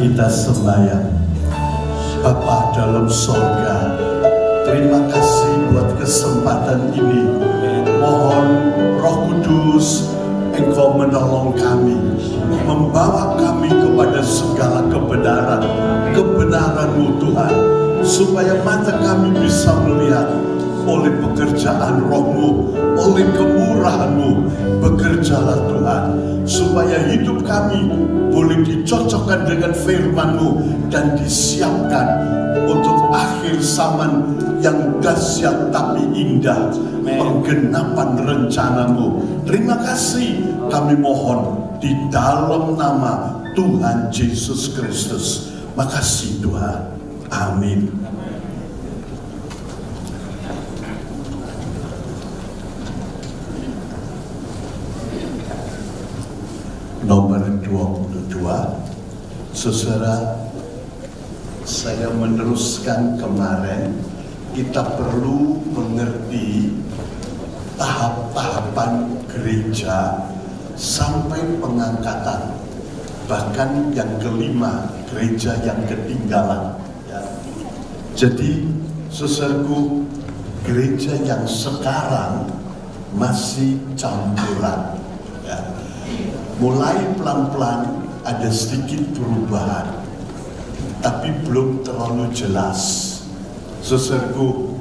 kita sembahyang. Bapa dalam sorga, terima kasih buat kesempatan ini. Mohon Roh Kudus, Engkau menolong kami, membawa kami kepada segala kebenaran, kebenaran-Mu Tuhan, supaya mata kami bisa melihat oleh pekerjaan Roh-Mu, oleh kemurahan-Mu. Bekerjalah Tuhan, supaya hidup kami boleh dicocokkan dengan firman-Mu dan disiapkan untuk akhir zaman yang dahsyat tapi indah, penggenapan rencana-Mu. Terima kasih kami mohon di dalam nama Tuhan Yesus Kristus. Makasih Tuhan. Amin. Nomor 22, saudara, saya meneruskan kemarin. Kita perlu mengerti tahap-tahapan gereja sampai pengangkatan, bahkan yang kelima, gereja yang ketinggalan. Jadi, saudaraku, gereja yang sekarang masih campuran. Mulai pelan-pelan ada sedikit perubahan, tapi belum terlalu jelas. Saudaraku,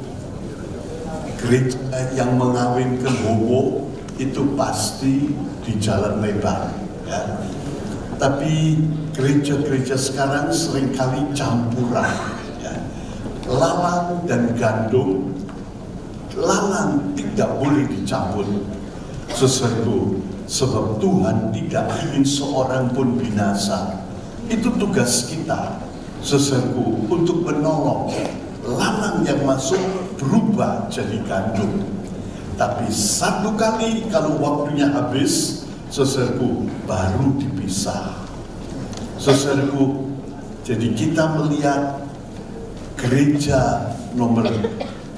gereja yang mengawinkan homo itu pasti di jalan lebar, ya. Tapi gereja-gereja sekarang seringkali campuran, ya. Lalang dan gandum. Lalang tidak boleh dicampur, saudaraku, sebab Tuhan tidak ingin seorang pun binasa. Itu tugas kita, saudaraku, untuk menolong lalang yang masuk berubah jadi gandum. Tapi satu kali kalau waktunya habis, saudaraku, baru dipisah. Saudaraku, jadi kita melihat gereja nomor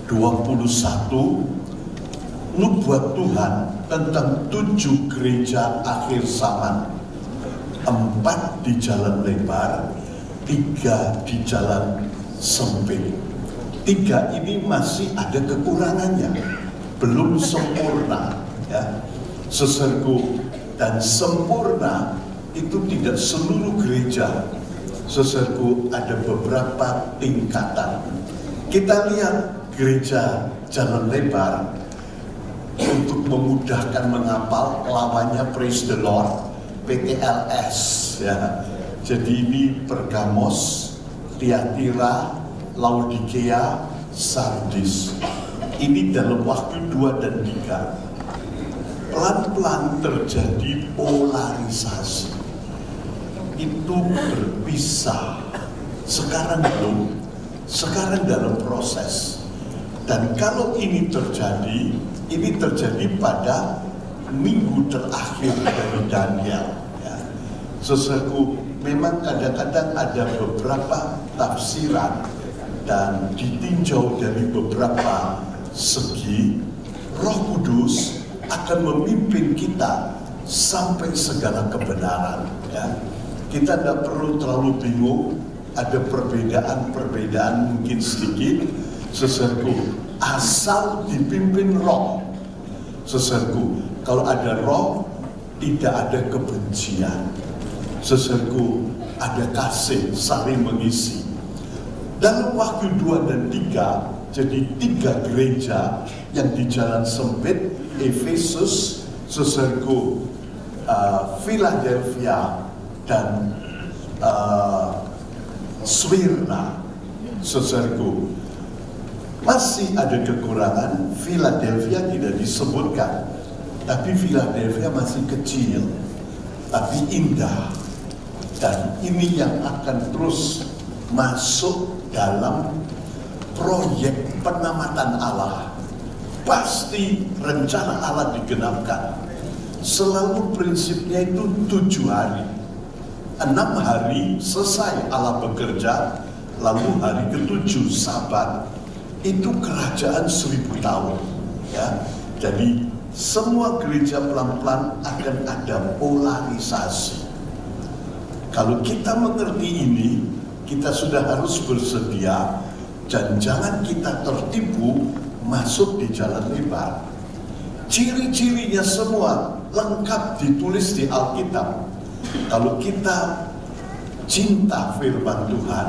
21, nubuat Tuhan tentang 7 gereja akhir zaman. 4 di jalan lebar, 3 di jalan sempit. 3 ini masih ada kekurangannya, belum sempurna, ya. Saudaraku, dan sempurna itu tidak seluruh gereja. Saudaraku, ada beberapa tingkatan. Kita lihat gereja jalan lebar, untuk memudahkan menghafal, lawannya Praise the Lord, PTLS, ya. Jadi ini Pergamos, Tiatira, Laodikea, Sardis. Ini dalam waktu 2 dan 3. Pelan-pelan terjadi polarisasi. Itu berpisah. Sekarang belum, sekarang dalam proses. Dan kalau ini terjadi pada minggu terakhir dari Daniel, ya. Saudaraku, memang kadang-kadang ada beberapa tafsiran dan ditinjau dari beberapa segi. Roh Kudus akan memimpin kita sampai segala kebenaran, ya. Kita tidak perlu terlalu bingung. Ada perbedaan mungkin sedikit, saudaraku, asal dipimpin Roh. Saudaraku, kalau ada Roh, tidak ada kebencian. Saudaraku, ada kasih, saling mengisi. Dalam waktu 2 dan 3, jadi 3 gereja yang di jalan sempit, Efesus, saudaraku, Philadelphia, dan Smyrna. Saudaraku, masih ada kekurangan. Philadelphia tidak disebutkan, tapi Philadelphia masih kecil, tapi indah. Dan ini yang akan terus masuk dalam proyek penamatan Allah. Pasti rencana Allah digenapkan. Selalu prinsipnya itu 7 hari. 6 hari selesai Allah bekerja, lalu hari ke-7 Sabat. Itu kerajaan 1000 tahun, ya. Jadi semua gereja pelan-pelan akan ada polarisasi. Kalau kita mengerti ini, kita sudah harus bersedia dan jangan kita tertipu masuk di jalan lebar. Ciri-cirinya semua lengkap ditulis di Alkitab. Kalau kita cinta firman Tuhan,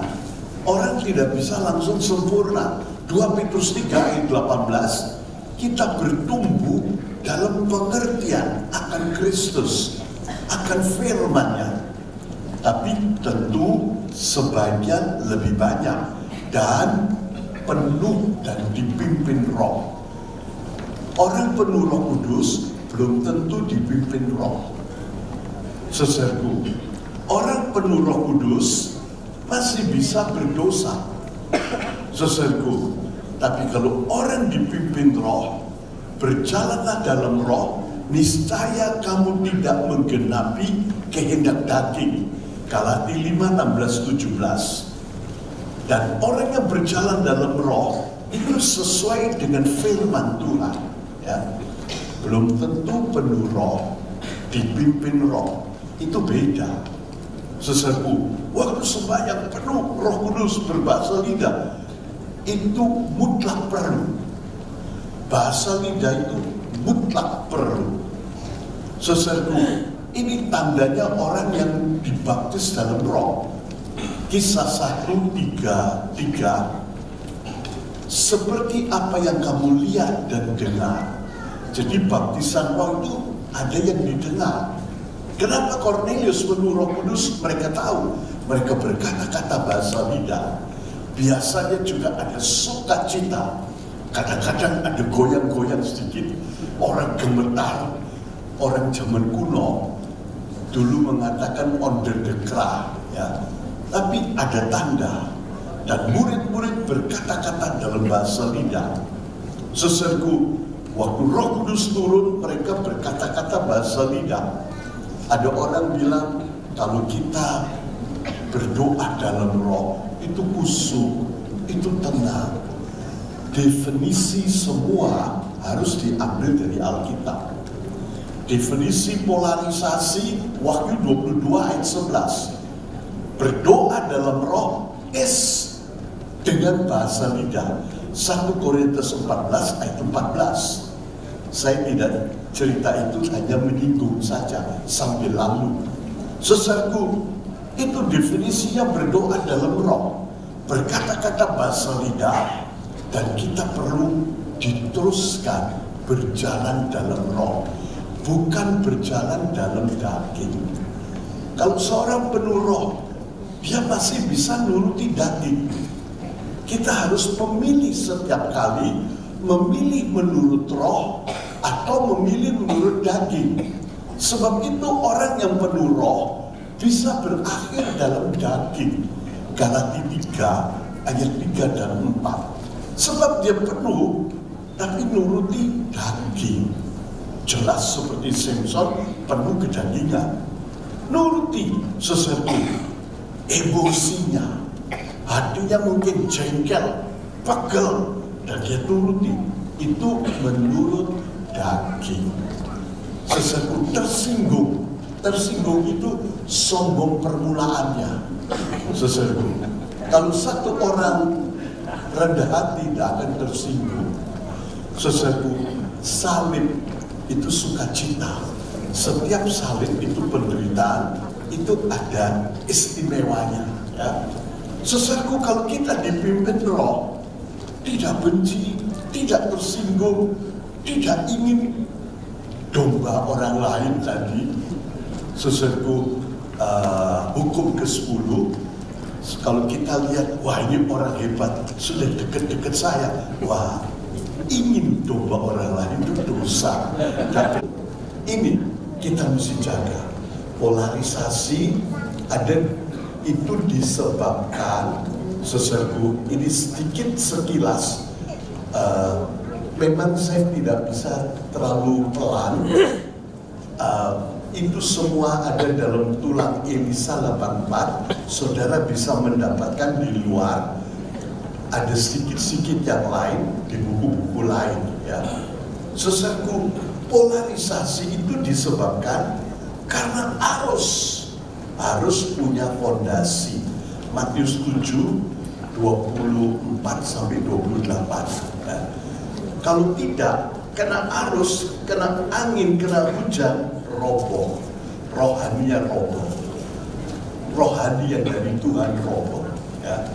orang tidak bisa langsung sempurna. 2 Petrus 3 ayat 18, kita bertumbuh dalam pengertian akan Kristus, akan firman-Nya. Tapi tentu sebagian lebih banyak dan penuh dan dipimpin Roh. Orang penuh Roh Kudus belum tentu dipimpin Roh. Saudaraku, orang penuh Roh Kudus masih bisa berdosa. Saudaraku, tapi kalau orang dipimpin Roh, berjalanlah dalam Roh, niscaya kamu tidak menggenapi kehendak daging. Galatia 5:16-17. Dan orang yang berjalan dalam Roh itu sesuai dengan firman Tuhan, ya. Belum tentu penuh Roh, dipimpin Roh, itu beda. Saudaraku, waktu sembahyang penuh Roh Kudus berbahasa lidah, itu mutlak perlu. Bahasa lidah itu mutlak perlu. Saudaraku, ini tandanya orang yang dibaptis dalam Roh. Kisah 1:3, seperti apa yang kamu lihat dan dengar. Jadi baptisan Roh itu ada yang didengar. Kenapa Cornelius penuh Roh Kudus? Mereka tahu, mereka berkata-kata bahasa lidah. Biasanya juga ada sukacita, kadang-kadang ada goyang-goyang sedikit. Orang gemetar, orang zaman kuno dulu mengatakan under the cry, ya. Tapi ada tanda, dan murid-murid berkata-kata dalam bahasa lidah. Saudaraku, waktu Roh Kudus turun, mereka berkata-kata bahasa lidah. Ada orang bilang kalau kita berdoa dalam Roh itu khusyuk, itu tenang. Definisi semua harus diambil dari Alkitab. Definisi polarisasi Wahyu 22 ayat 11. Berdoa dalam Roh dengan bahasa lidah. 1 Korintus 14 ayat 14. Saya tidak cerita itu, hanya menyinggung saja sambil lalu. Saudaraku, itu definisinya berdoa dalam Roh, berkata-kata bahasa lidah, dan kita perlu diteruskan berjalan dalam Roh, bukan berjalan dalam daging. Kalau seorang penuh Roh, dia masih bisa nuruti daging. Kita harus memilih setiap kali, memilih menurut Roh atau memilih menurut daging. Sebab itu orang yang penuh Roh bisa berakhir dalam daging. Galatia 3 ayat 3 dan 4. Sebab dia penuh tapi nuruti daging. Jelas seperti Samson penuh kedagingan. Nuruti sesuatu, emosinya, hatinya mungkin jengkel, pegel, dan dia turuti. Itu menurut daging. Sesuatu tersinggung. Tersinggung itu sombong permulaannya. Sesuatu. Kalau satu orang rendah hati tidak akan tersinggung. Sesuatu salib itu sukacita. Setiap salib itu penderitaan, itu ada istimewanya, ya. Sesuatu kalau kita dipimpin Roh, tidak benci, tidak tersinggung, tidak ingin domba orang lain tadi. Sesuatu hukum ke-10, kalau kita lihat, wah ini orang hebat, sudah dekat-dekat saya, wah ingin domba orang lain itu dosa. Tapi ini kita mesti jaga. Polarisasi ada itu disebabkan sesuatu, ini sedikit sekilas. Memang saya tidak bisa terlalu pelan. Itu semua ada dalam tulang Elisa 84. Saudara bisa mendapatkan di luar. Ada sedikit-sedikit yang lain di buku-buku lain, ya. Sesuatu polarisasi itu disebabkan karena arus harus punya fondasi. Matius 7, 24 sampai 28. Nah, kalau tidak, kena arus, kena angin, kena hujan, roboh. Rohaninya roboh. Rohani yang dari Tuhan roboh. Ya.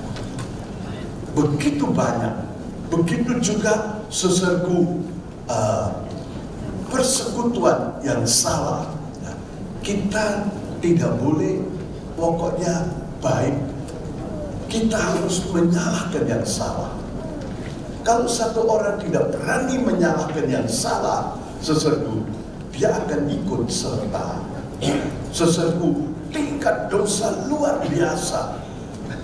Begitu banyak. Begitu juga saudaraku, persekutuan yang salah. Nah, kita tidak boleh, pokoknya baik. Kita harus menyalahkan yang salah. Kalau satu orang tidak berani menyalahkan yang salah, saudaraku, dia akan ikut serta. Saudaraku, tingkat dosa luar biasa.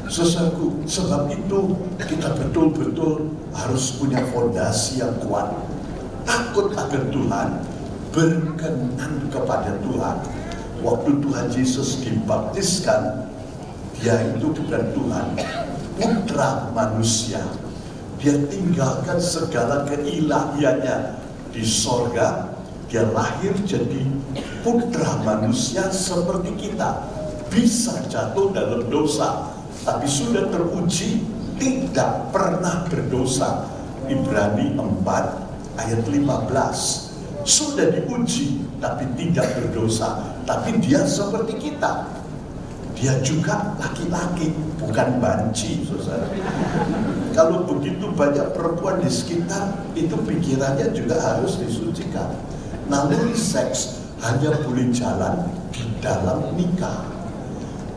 Saudaraku, sebab itu kita betul-betul harus punya fondasi yang kuat. Takut akan Tuhan, berkenan kepada Tuhan. Waktu Tuhan Yesus dibaptiskan, dia itu bukan Tuhan, putra manusia. Dia tinggalkan segala keilahiannya di sorga. Dia lahir jadi putra manusia seperti kita. Bisa jatuh dalam dosa, tapi sudah teruji tidak pernah berdosa. Ibrani 4 ayat 15. Sudah diuji tapi tidak berdosa. Tapi dia seperti kita. Dia juga laki-laki, bukan banci, saudara. Kalau begitu banyak perempuan di sekitar, itu pikirannya juga harus disucikan. Naluri seks hanya boleh jalan di dalam nikah.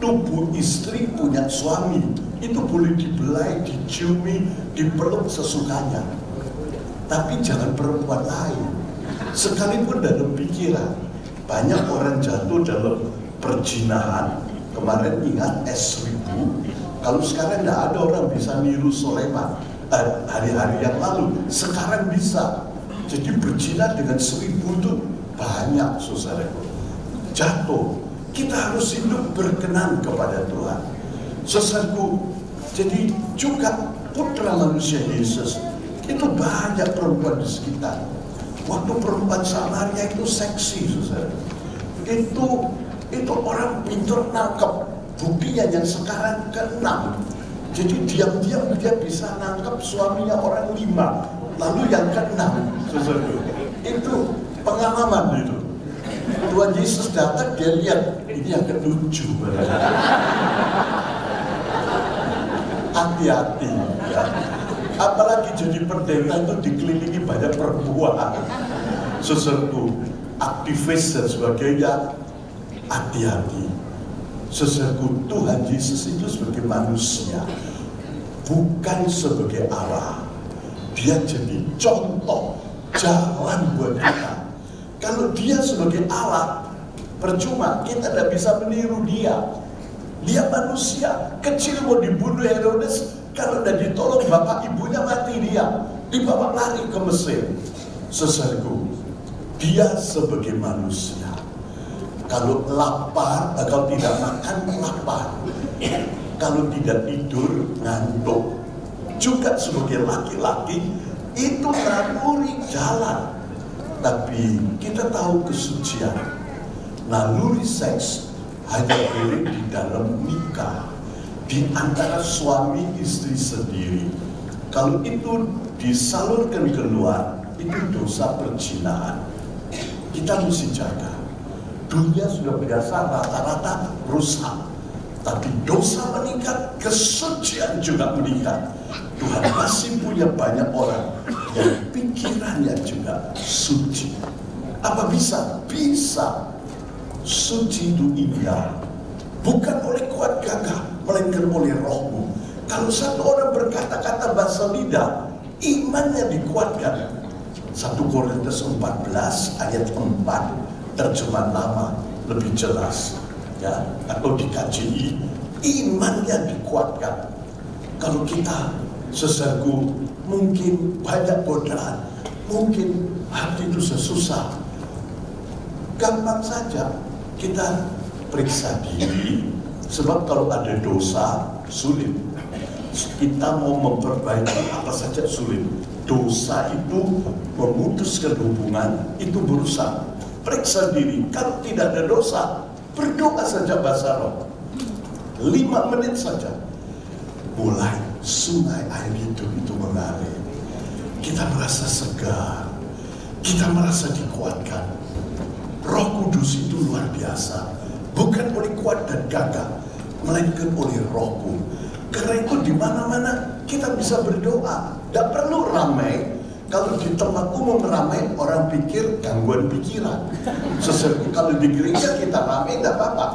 Tubuh istri punya suami, itu boleh dibelai, diciumi, dipeluk sesukanya. Tapi jangan perempuan lain. Sekalipun dalam pikiran, banyak orang jatuh dalam perzinahan. Kemarin ingat S1000, kalau sekarang tidak ada orang bisa niru Soleman hari-hari yang lalu, sekarang bisa. Jadi berzina dengan 1000 itu banyak, saudaraku. Jatuh. Kita harus hidup berkenan kepada Tuhan. Saudaraku, jadi juga putra manusia Yesus itu banyak perempuan di sekitar. Waktu perempuan Samaria itu seksi, saudara. Itu orang pintar nangkep. Buktinya yang sekarang ke-6. Jadi diam-diam dia bisa nangkep suaminya orang 5. Lalu yang ke-6, saudara. Itu pengalaman itu. Tuhan Yesus datang, dia lihat ini yang ke-7. Hati-hati ya. Apalagi jadi pendeta itu dikelilingi banyak perempuan. Saudaraku, aktivis dan sebagainya, hati-hati. Saudaraku, Tuhan Yesus itu sebagai manusia, bukan sebagai Allah. Dia jadi contoh jalan buat kita. Kalau dia sebagai Allah, percuma, kita tidak bisa meniru dia. Dia manusia, kecil mau dibunuh Herodes, kalau tidak ditolong bapak ibunya mati dia, dibawa lari ke Mesir. Saudaraku, dia sebagai manusia. Kalau lapar, kalau tidak makan, lapar. Kalau tidak tidur, ngantuk. Juga sebagai laki-laki, itu naluri jalan. Tapi kita tahu kesucian. Naluri seks hanya boleh di dalam nikah, di antara suami istri sendiri. Kalau itu disalurkan keluar, itu dosa perzinahan. Kita mesti jaga. Dunia sudah biasa rata-rata rusak, tapi dosa meningkat, kesucian juga meningkat. Tuhan masih punya banyak orang yang pikirannya juga suci. Apa bisa? Bisa. Suci itu indah, bukan oleh kuat gagah, melainkan oleh rohmu. Kalau satu orang berkata-kata bahasa lidah, imannya dikuatkan. 1 Korintus 14 ayat 4, terjemahan lama lebih jelas, ya, atau di KJI, imannya dikuatkan. Kalau kita, saudaraku, mungkin banyak godaan, mungkin hati itu susah, gampang saja kita periksa diri, sebab kalau ada dosa sulit. Kita mau memperbaiki apa saja sulit. Dosa itu memutuskan hubungan, itu berusaha. Periksa diri, kalau tidak ada dosa, Berdoa saja bahasa roh. 5 menit saja. Mulai sungai air hidup itu mengalir. Kita merasa segar. Kita merasa dikuatkan. Roh Kudus itu luar biasa. Bukan oleh kuat dan gagah, melainkan oleh Rohku. Karena itu di mana-mana kita bisa berdoa. Tidak perlu ramai. Kalau di tempat umum ramai, orang pikir gangguan pikiran. Sesuatu kalau di gereja kita ramai, tidak apa-apa.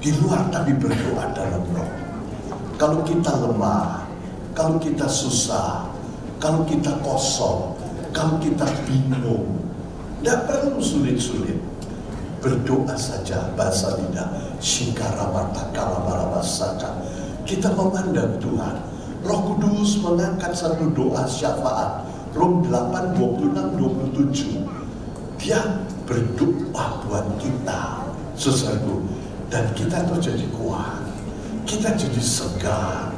Di luar tapi berdoa dalam roh. Kalau kita lemah, kalau kita susah, kalau kita kosong, kalau kita bingung, tidak perlu sulit-sulit. Berdoa saja bahasa lidah. Shikaramata kalabarabasaka. Kita memandang Tuhan. Roh Kudus mengangkat satu doa syafaat. Rom 8, 26, 27. Dia berdoa buat kita, saudaraku. Dan kita tuh jadi kuat. Kita jadi segar.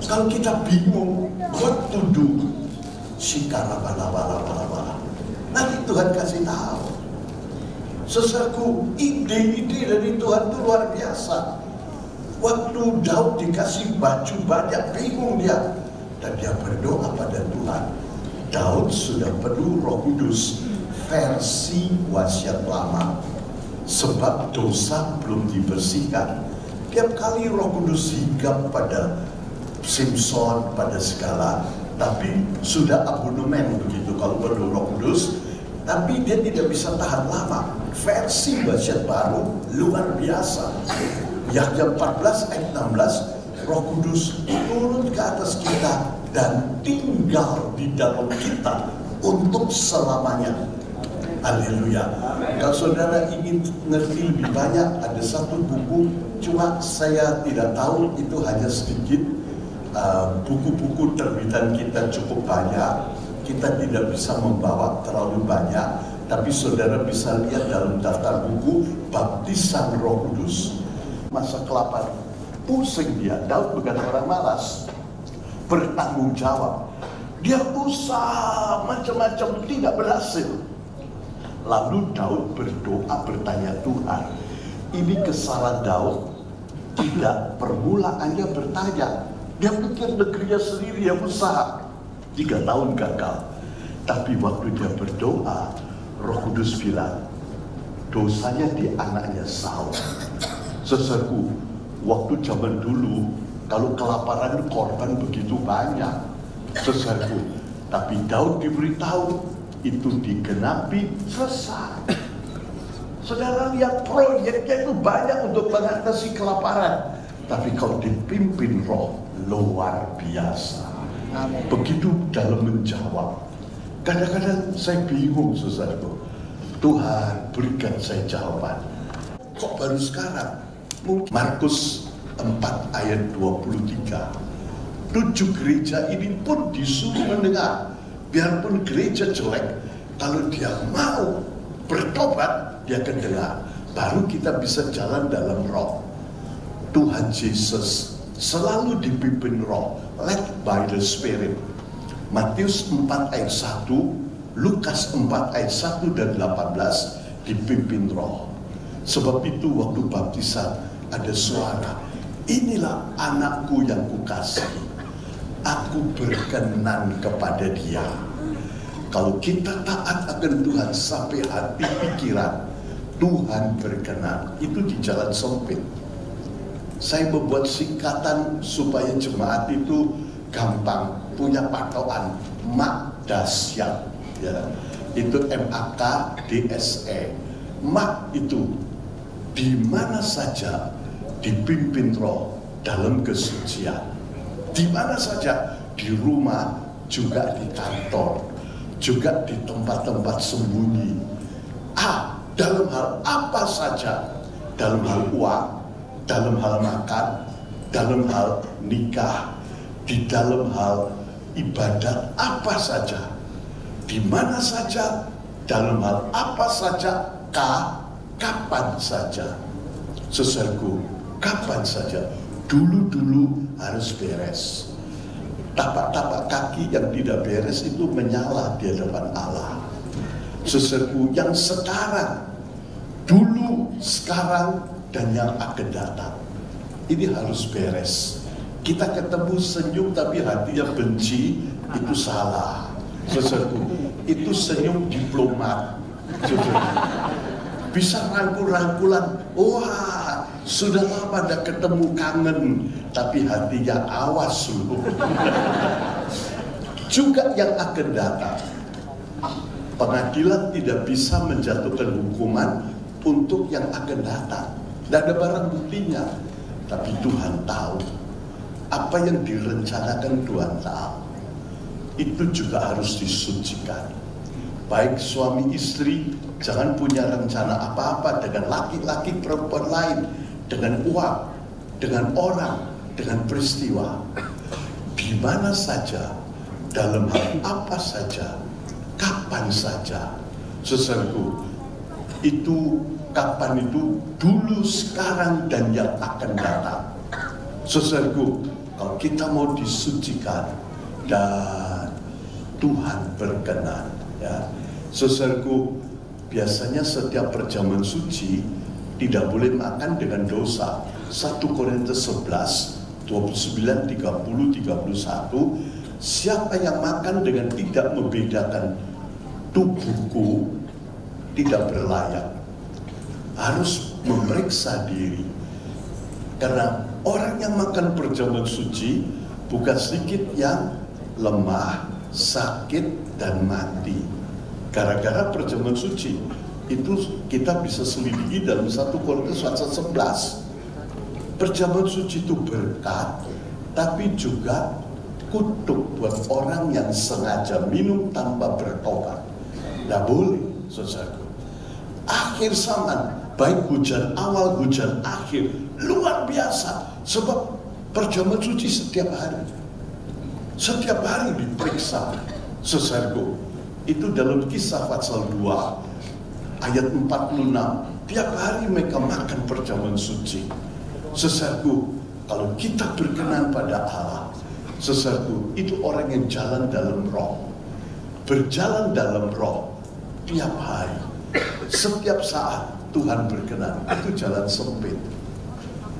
Kalau kita bingung, what to do? Shikarabala. Nanti Tuhan kasih tahu. Saudaraku, ide-ide dari Tuhan itu luar biasa. Waktu Daud dikasih baju banyak, bingung dia. Dan dia berdoa pada Tuhan. Daud sudah penuh Roh Kudus versi wasiat lama. Sebab dosa belum dibersihkan. Tiap kali Roh Kudus hinggap pada Simpson, pada segala. Tapi sudah abonemen begitu kalau penuh Roh Kudus. Tapi dia tidak bisa tahan lama. Versi wasiat baru luar biasa. Yahya 14 ayat 16. Roh Kudus turun ke atas kita dan tinggal di dalam kita untuk selamanya. Haleluya. Kalau saudara ingin ngerti lebih banyak, ada satu buku, cuma saya tidak tahu itu hanya sedikit. Buku-buku terbitan kita cukup banyak, kita tidak bisa membawa terlalu banyak, tapi saudara bisa lihat dalam daftar buku Baptisan Roh Kudus. Masa kelaparan, pusing dia. Daud bukan orang malas, bertanggung jawab. Dia usaha macam-macam tidak berhasil. Lalu Daud berdoa bertanya, Tuhan, ini kesalahan Daud. Tidak, permulaannya bertanya. Dia pikir negerinya sendiri yang usaha. 3 tahun gagal. Tapi waktu dia berdoa, Roh Kudus bilang, dosanya di anaknya Saul. Saudaraku, waktu zaman dulu, kalau kelaparan korban begitu banyak. Saudaraku, tapi Daud diberitahu, itu digenapi, selesai. Saudara lihat proyeknya itu banyak untuk mengatasi kelaparan. Tapi kalau dipimpin roh, luar biasa. Begitu dalam menjawab. Kadang-kadang saya bingung, saudaraku. Tuhan, berikan saya jawaban. Kok baru sekarang? Markus 4 ayat 23. 7 gereja ini pun disuruh mendengar. Biarpun gereja jelek, kalau dia mau bertobat, dia akan dengar. Baru kita bisa jalan dalam roh. Tuhan Yesus selalu dipimpin roh, led by the Spirit. Matius 4 ayat 1, Lukas 4 ayat 1 dan 18 dipimpin roh. Sebab itu waktu baptisan ada suara, inilah anakku yang kukasihi, aku berkenan kepada dia. Kalau kita taat akan Tuhan sampai hati pikiran, Tuhan berkenan. Itu di jalan sempit. Saya membuat singkatan supaya jemaat itu gampang, punya patokan, mak dasyat, ya. Itu MAKDSE. Mak itu di mana saja dipimpin roh dalam kesucian. Di mana saja, di rumah, juga di kantor, juga di tempat-tempat sembunyi. Dalam hal apa saja, dalam hal uang, dalam hal makan, dalam hal nikah, di dalam hal ibadat apa saja, di mana saja, dalam hal apa saja, kapan saja. Saudaraku, kapan saja, dulu-dulu harus beres. Tapak-tapak kaki yang tidak beres itu menyala di hadapan Allah. Saudaraku, yang sekarang, dulu sekarang, dan yang akan datang. Ini harus beres. Kita ketemu senyum tapi hatinya benci, itu salah. Saudaraku, itu senyum diplomat. Saudaraku, bisa rangkul-rangkulan, wah sudah lama tidak ketemu, kangen, tapi hatinya awas loh. Juga yang akan datang, pengadilan tidak bisa menjatuhkan hukuman untuk yang akan datang. Tidak ada barang buktinya, tapi Tuhan tahu. Apa yang direncanakan Tuhan tahu. Itu juga harus disucikan. Baik suami istri, jangan punya rencana apa-apa dengan laki-laki perempuan lain, dengan uang, dengan orang, dengan peristiwa. Di mana saja, dalam hal apa saja, kapan saja. Saudaraku, itu kapan itu dulu, sekarang, dan yang akan datang. Saudaraku, kalau kita mau disucikan dan Tuhan berkenan, ya. Saudaraku, biasanya setiap perjamuan suci tidak boleh makan dengan dosa. 1 Korintus 11, 29, 30, 31. Siapa yang makan dengan tidak membedakan tubuhku tidak berlayak. Harus memeriksa diri. Karena orang yang makan perjamuan suci bukan sedikit yang lemah, sakit, dan mati. Gara-gara perjamuan suci. Itu kita bisa selidiki dalam 1 Korintus 11. Perjamuan suci itu berkat, tapi juga kutuk buat orang yang sengaja minum tanpa bertobat. Tidak boleh, saudaraku. Akhir zaman, baik hujan awal, hujan akhir, luar biasa. Sebab perjamuan suci setiap hari. Setiap hari diperiksa, saudaraku. Itu dalam Kisah pasal 2, ayat 46. Tiap hari mereka makan perjamuan suci. Saudaraku, kalau kita berkenan pada Allah, saudaraku, itu orang yang jalan dalam roh. Berjalan dalam roh tiap hari, setiap saat Tuhan berkenan. Itu jalan sempit.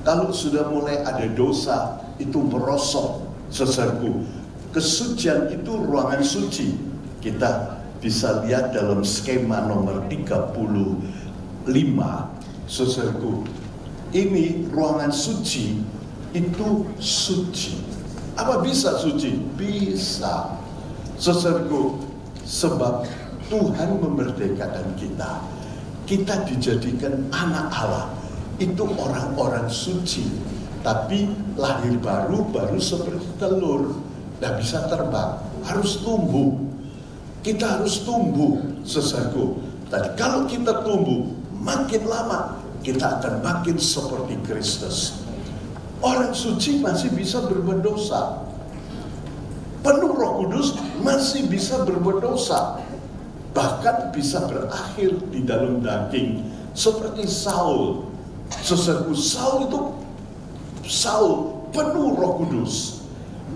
Kalau sudah mulai ada dosa, itu merosot, saudaraku. Kesucian itu ruangan suci. Kita bisa lihat dalam skema nomor 35, saudaraku. Ini ruangan suci, itu suci. Apa bisa suci? Bisa. Saudaraku, sebab Tuhan memerdekakan kita. Kita dijadikan anak Allah. Itu orang-orang suci. Tapi lahir baru seperti telur. Tidak bisa terbang. Harus tumbuh. Kita harus tumbuh, saudaraku. Dan kalau kita tumbuh, makin lama kita akan makin seperti Kristus. Orang suci masih bisa berbuat dosa. Penuh Roh Kudus masih bisa berbuat dosa. Bahkan bisa berakhir di dalam daging. Seperti Saul. Saudaraku, Saul penuh Roh Kudus.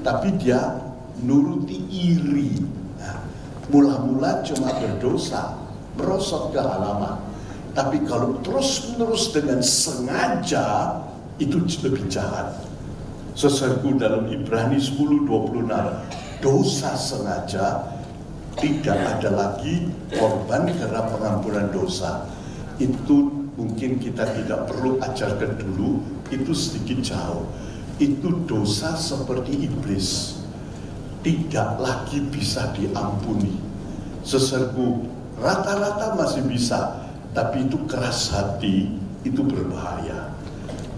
Tapi dia nuruti iri. Nah, mula-mula cuma berdosa, merosot ke halaman. Tapi kalau terus-menerus dengan sengaja, itu lebih jahat. Saudaraku, dalam Ibrani 10:26, dosa sengaja tidak ada lagi korban karena pengampunan dosa. Itu mungkin kita tidak perlu ajarkan dulu, itu sedikit jauh. Itu dosa seperti iblis, tidak lagi bisa diampuni. Saudaraku, rata-rata masih bisa, tapi itu keras hati, itu berbahaya.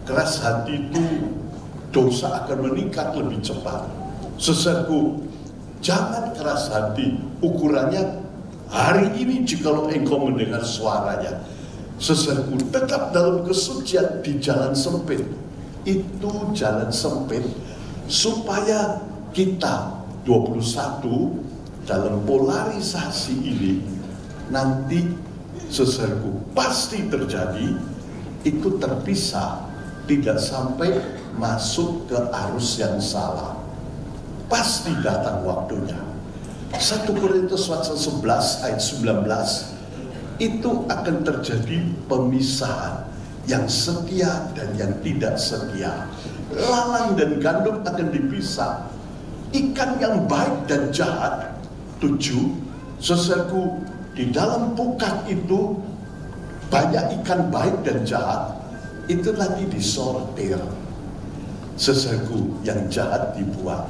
Keras hati itu dosa akan meningkat lebih cepat. Saudaraku, jangan keras hati. Ukurannya hari ini jikalau engkau mendengar suaranya. Saudaraku, tetap dalam kesucian di jalan sempit. Itu jalan sempit supaya kita 21 dalam polarisasi ini nanti, saudaraku, pasti terjadi. Itu terpisah, tidak sampai masuk ke arus yang salah. Pasti datang waktunya. 1 Korintus 11 ayat 19, itu akan terjadi pemisahan. yang setia dan yang tidak setia. Lalang dan gandum akan dipisah. Ikan yang baik dan jahat, 7, saudaraku, di dalam pukat itu banyak ikan baik dan jahat, itu nanti disortir. Saudaraku, yang jahat dibuang.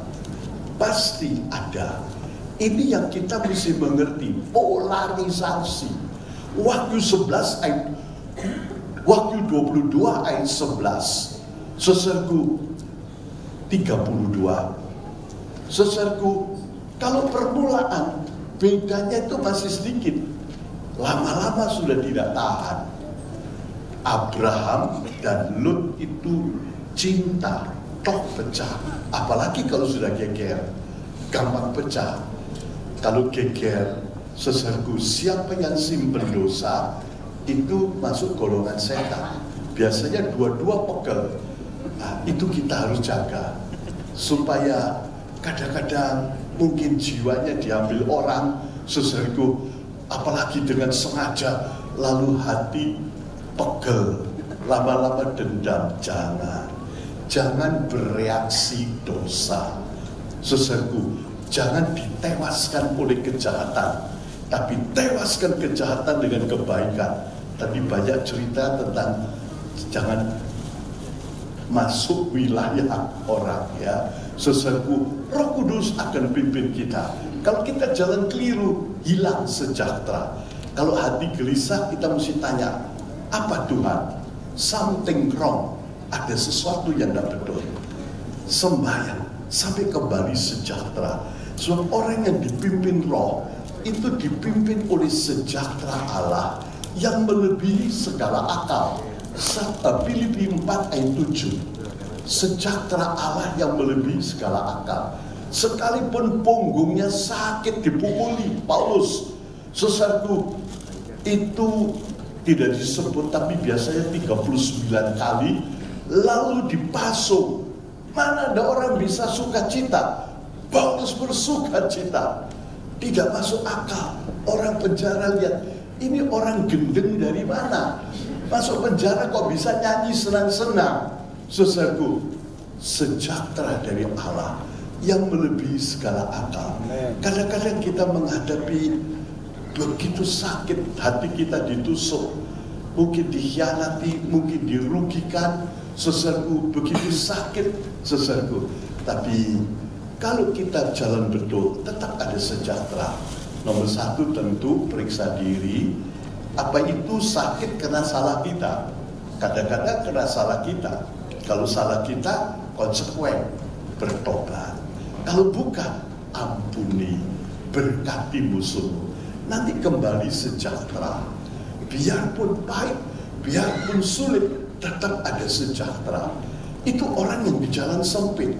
Pasti ada. Ini yang kita mesti mengerti, polarisasi. Wahyu 11 ayat Wahyu 22 ayat 11. Saudaraku, 32. Saudaraku, kalau permulaan bedanya itu masih sedikit, lama-lama sudah tidak tahan. Abraham dan Lut itu cinta, toh pecah. Apalagi kalau sudah geger, gampang pecah. Kalau geger, saudaraku, siapa yang simpen dosa itu masuk golongan setan. Biasanya dua-dua pegel. Nah, itu kita harus jaga supaya kadang-kadang mungkin jiwanya diambil orang, saudaraku, apalagi dengan sengaja, lalu hati pegel, lama-lama dendam. Jangan bereaksi dosa, saudaraku. Jangan ditewaskan oleh kejahatan, tapi tewaskan kejahatan dengan kebaikan. Tadi banyak cerita tentang jangan masuk wilayah orang, ya. Saudaraku, Roh Kudus akan pimpin kita. Kalau kita jalan keliru, hilang sejahtera. Kalau hati gelisah, kita mesti tanya, apa Tuhan? Something wrong. Ada sesuatu yang tidak betul. Sembahyang sampai kembali sejahtera. Sebab orang yang dipimpin Roh itu dipimpin oleh sejahtera Allah yang melebihi segala akal. Filipi 4 ayat 7. Sejahtera Allah yang melebihi segala akal. Sekalipun punggungnya sakit dipukuli, Paulus, saudaraku, itu tidak disebut, tapi biasanya 39 kali, lalu dipasung. Mana ada orang bisa sukacita? Paulus bersukacita. Tidak masuk akal. Orang penjara lihat, ini orang gendeng dari mana? Masuk penjara kok bisa nyanyi senang-senang? Saudaraku, sejahtera dari Allah yang melebihi segala akal. Kadang-kadang kita menghadapi begitu sakit, hati kita ditusuk, mungkin dikhianati, mungkin dirugikan, saudaraku, begitu sakit, saudaraku. Tapi kalau kita jalan betul, tetap ada sejahtera. Nomor 1 tentu periksa diri. Apa itu sakit karena salah kita? Kadang-kadang karena salah kita. Kalau salah kita, konsekuen, bertobat. Kalau bukan, ampuni, berkati musuhmu. Nanti kembali sejahtera. Biarpun pahit, biarpun sulit, tetap ada sejahtera. Itu orang yang di jalan sempit.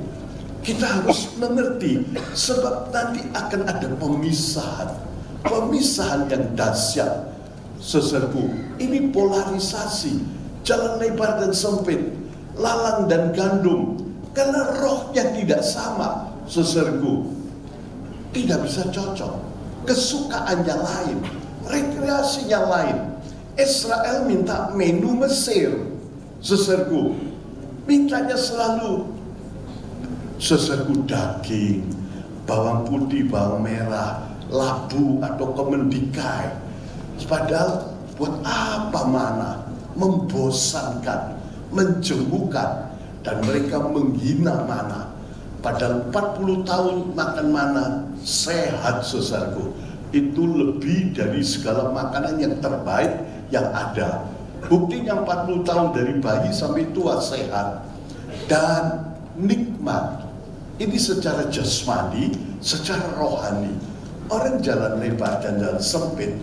Kita harus mengerti, sebab nanti akan ada pemisahan. Pemisahan yang dahsyat. Saudaraku, ini polarisasi. Jalan lebar dan sempit. Lalang dan gandum, karena rohnya tidak sama, saudaraku, tidak bisa cocok. Kesukaannya lain, rekreasinya lain. Israel minta menu Mesir, saudaraku, mintanya selalu, saudaraku, daging, bawang putih, bawang merah, labu atau kemendikai. Padahal buat apa mana? Membosankan, menjemukan, dan mereka menghina mana. Padahal 40 tahun makan mana sehat, saudaraku. Itu lebih dari segala makanan yang terbaik yang ada. Buktinya 40 tahun dari bayi sampai tua sehat dan nikmat. Ini secara jasmani, secara rohani. Orang jalan lebar dan jalan sempit,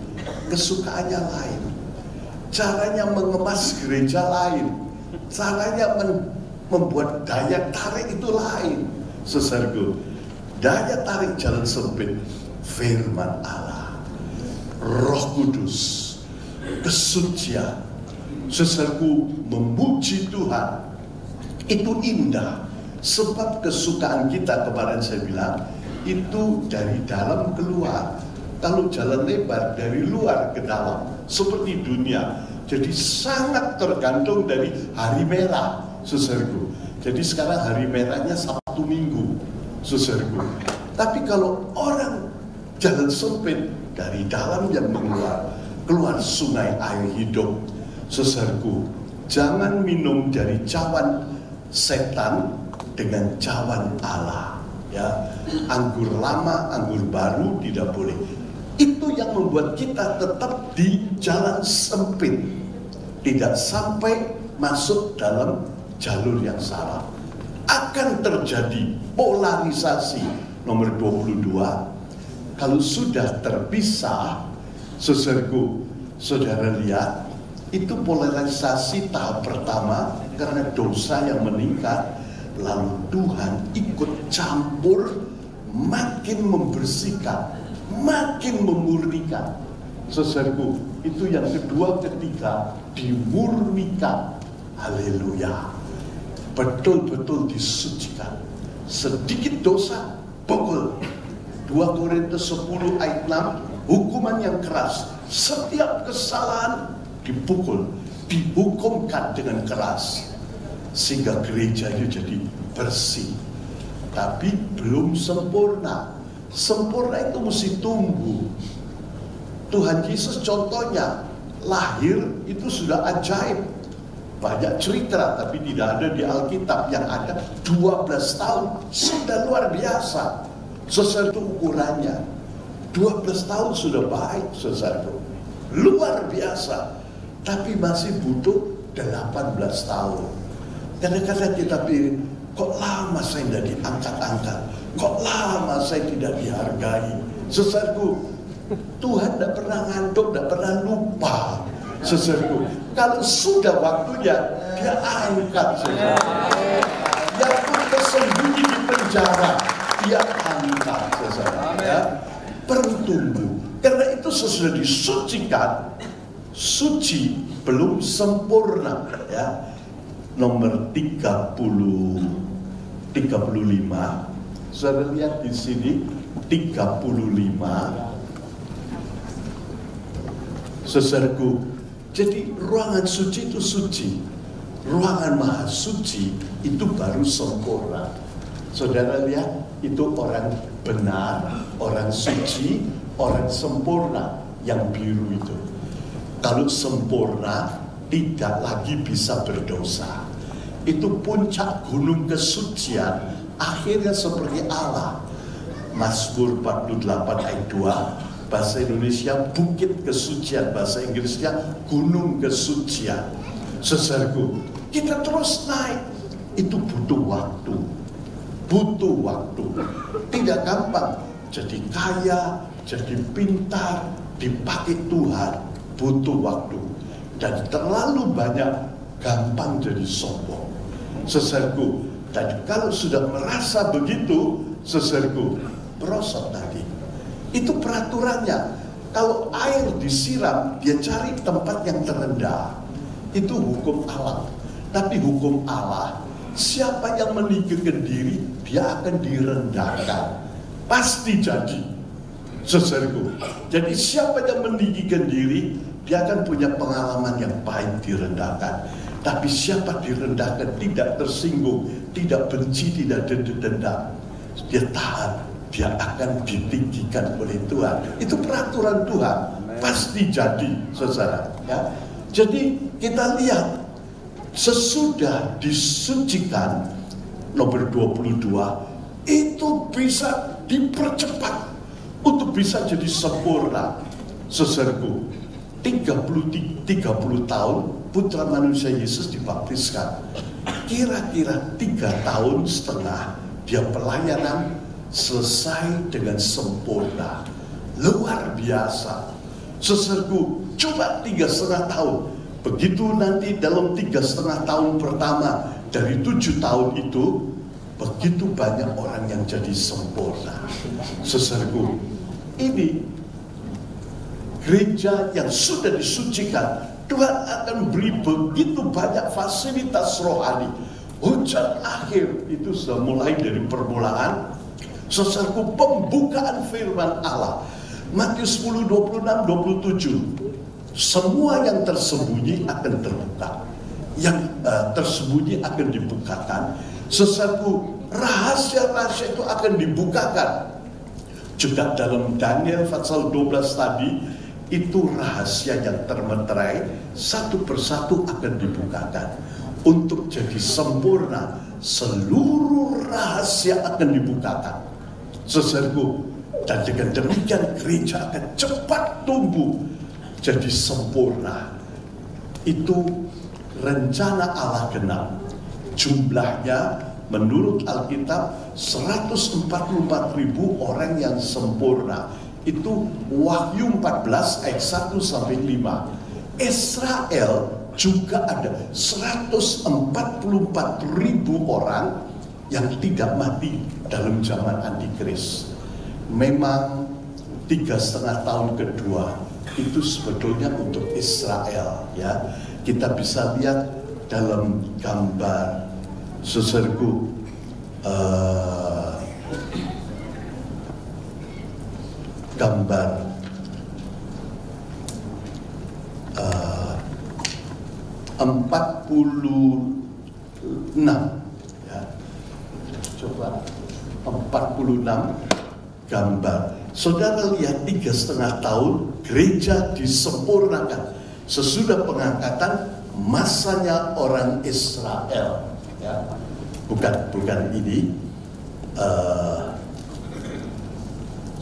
kesukaannya lain. Caranya mengemas gereja lain. Caranya membuat daya tarik itu lain, saudaraku. Daya tarik jalan sempit, firman Allah, Roh Kudus, kesucian, saudaraku, memuji Tuhan. Itu indah, sebab kesukaan kita, kemarin saya bilang, itu dari dalam keluar. Kalau jalan lebar dari luar ke dalam, seperti dunia, Jadi sangat tergantung dari hari merah, saudaraku. Jadi sekarang hari merahnya Sabtu Minggu, saudaraku. Tapi kalau orang jalan sempit, dari dalam yang keluar sungai air hidup, saudaraku. Jangan minum dari cawan setan dengan cawan Allah. Ya, anggur lama, anggur baru tidak boleh. Itu yang membuat kita tetap di jalan sempit, tidak sampai masuk dalam jalur yang salah. Akan terjadi polarisasi. Nomor 22, kalau sudah terpisah, saudaraku, saudara lihat, itu polarisasi tahap pertama karena dosa yang meningkat, lalu Tuhan ikut campur, makin membersihkan, makin memurnikan. Saudaraku, itu yang kedua, ketiga, dimurnikan. Haleluya. Betul-betul disucikan. Sedikit dosa, pukul. 2 Korintus 10 ayat 6, hukuman yang keras. Setiap kesalahan dipukul, dihukumkan dengan keras. Sehingga gereja itu jadi bersih. Tapi belum sempurna. Sempurna itu mesti tumbuh. Tuhan Yesus contohnya, lahir itu sudah ajaib. Banyak cerita tapi tidak ada di Alkitab. Yang ada 12 tahun, sudah luar biasa. Saudara, itu ukurannya 12 tahun sudah baik, saudara, luar biasa. Tapi masih butuh 18 tahun. Kadang-kadang kita pikir, kok lama saya tidak diangkat-angkat, kok lama saya tidak dihargai. Saudaraku, Tuhan tidak pernah ngantuk, tidak pernah lupa. Saudaraku, kalau sudah waktunya, dia angkat, saudara. Yang pun tersembunyi di penjara, dia angkat, saudara. Ya, perlu tumbuh. Karena itu sesudah disucikan, suci belum sempurna. Ya, nomor 35. Saudara lihat di sini 35. Saudaraku, jadi ruangan suci itu suci. Ruangan maha suci itu baru sempurna. Saudara lihat, itu orang benar, orang suci, orang sempurna yang biru itu. Kalau sempurna, tidak lagi bisa berdosa. Itu puncak gunung kesucian, akhirnya seperti Allah. Mazmur 48 ayat 2, bahasa Indonesia bukit kesucian, bahasa Inggrisnya gunung kesucian. Saudaraku, kita terus naik, itu butuh waktu. Butuh waktu. Tidak gampang jadi kaya, jadi pintar, dipakai Tuhan. Butuh waktu. Dan terlalu banyak gampang jadi sombong. Saudaraku, dan kalau sudah merasa begitu, saudaraku, merosot tadi. Itu peraturannya. Kalau air disiram, dia cari tempat yang terendah. Itu hukum alam. Tapi hukum Allah, siapa yang meninggikan diri, dia akan direndahkan. Pasti jadi. Saudaraku, jadi siapa yang meninggikan diri, dia akan punya pengalaman yang baik direndahkan. Tapi siapa direndahkan, tidak tersinggung, tidak benci, tidak dendam, dia tahan, dia akan ditinggikan oleh Tuhan. Itu peraturan Tuhan. Pasti jadi, saudara. Ya. Jadi kita lihat, sesudah disucikan, nomor 22, itu bisa dipercepat untuk bisa jadi sempurna. Saudaraku, 30 tahun putra manusia Yesus dibaptiskan. Kira-kira 3,5 tahun dia pelayanan selesai dengan sempurna. Luar biasa. Saudaraku, coba 3,5 tahun. Begitu nanti dalam 3,5 tahun pertama dari 7 tahun itu, begitu banyak orang yang jadi sempurna. Saudaraku, ini gereja yang sudah disucikan, Tuhan akan beri begitu banyak fasilitas rohani. Hujan akhir itu sudah mulai dari permulaan. Saudaraku, pembukaan firman Allah. Matius 10, 26, 27. semua yang tersembunyi akan terbuka, yang tersembunyi akan dibukakan, sesuatu rahasia-rahasia itu akan dibukakan. Juga dalam Daniel pasal 12 tadi, itu rahasia yang termeterai satu persatu akan dibukakan. Untuk jadi sempurna, seluruh rahasia akan dibukakan. Saudaraku, dan dengan demikian gereja akan cepat tumbuh jadi sempurna. Itu rencana Allah genap. Jumlahnya menurut Alkitab 144.000 orang yang sempurna. Itu Wahyu 14 ayat 1 sampai 5. Israel juga ada 144.000 orang yang tidak mati dalam zaman Antikris. Memang 3,5 tahun kedua itu sebetulnya untuk Israel, ya. Kita bisa lihat dalam gambar saudaraku, gambar uh, 46, ya. Coba 46 gambar. Saudara lihat 3,5 tahun gereja disempurnakan. Sesudah pengangkatan, masanya orang Israel, ya. Bukan ini.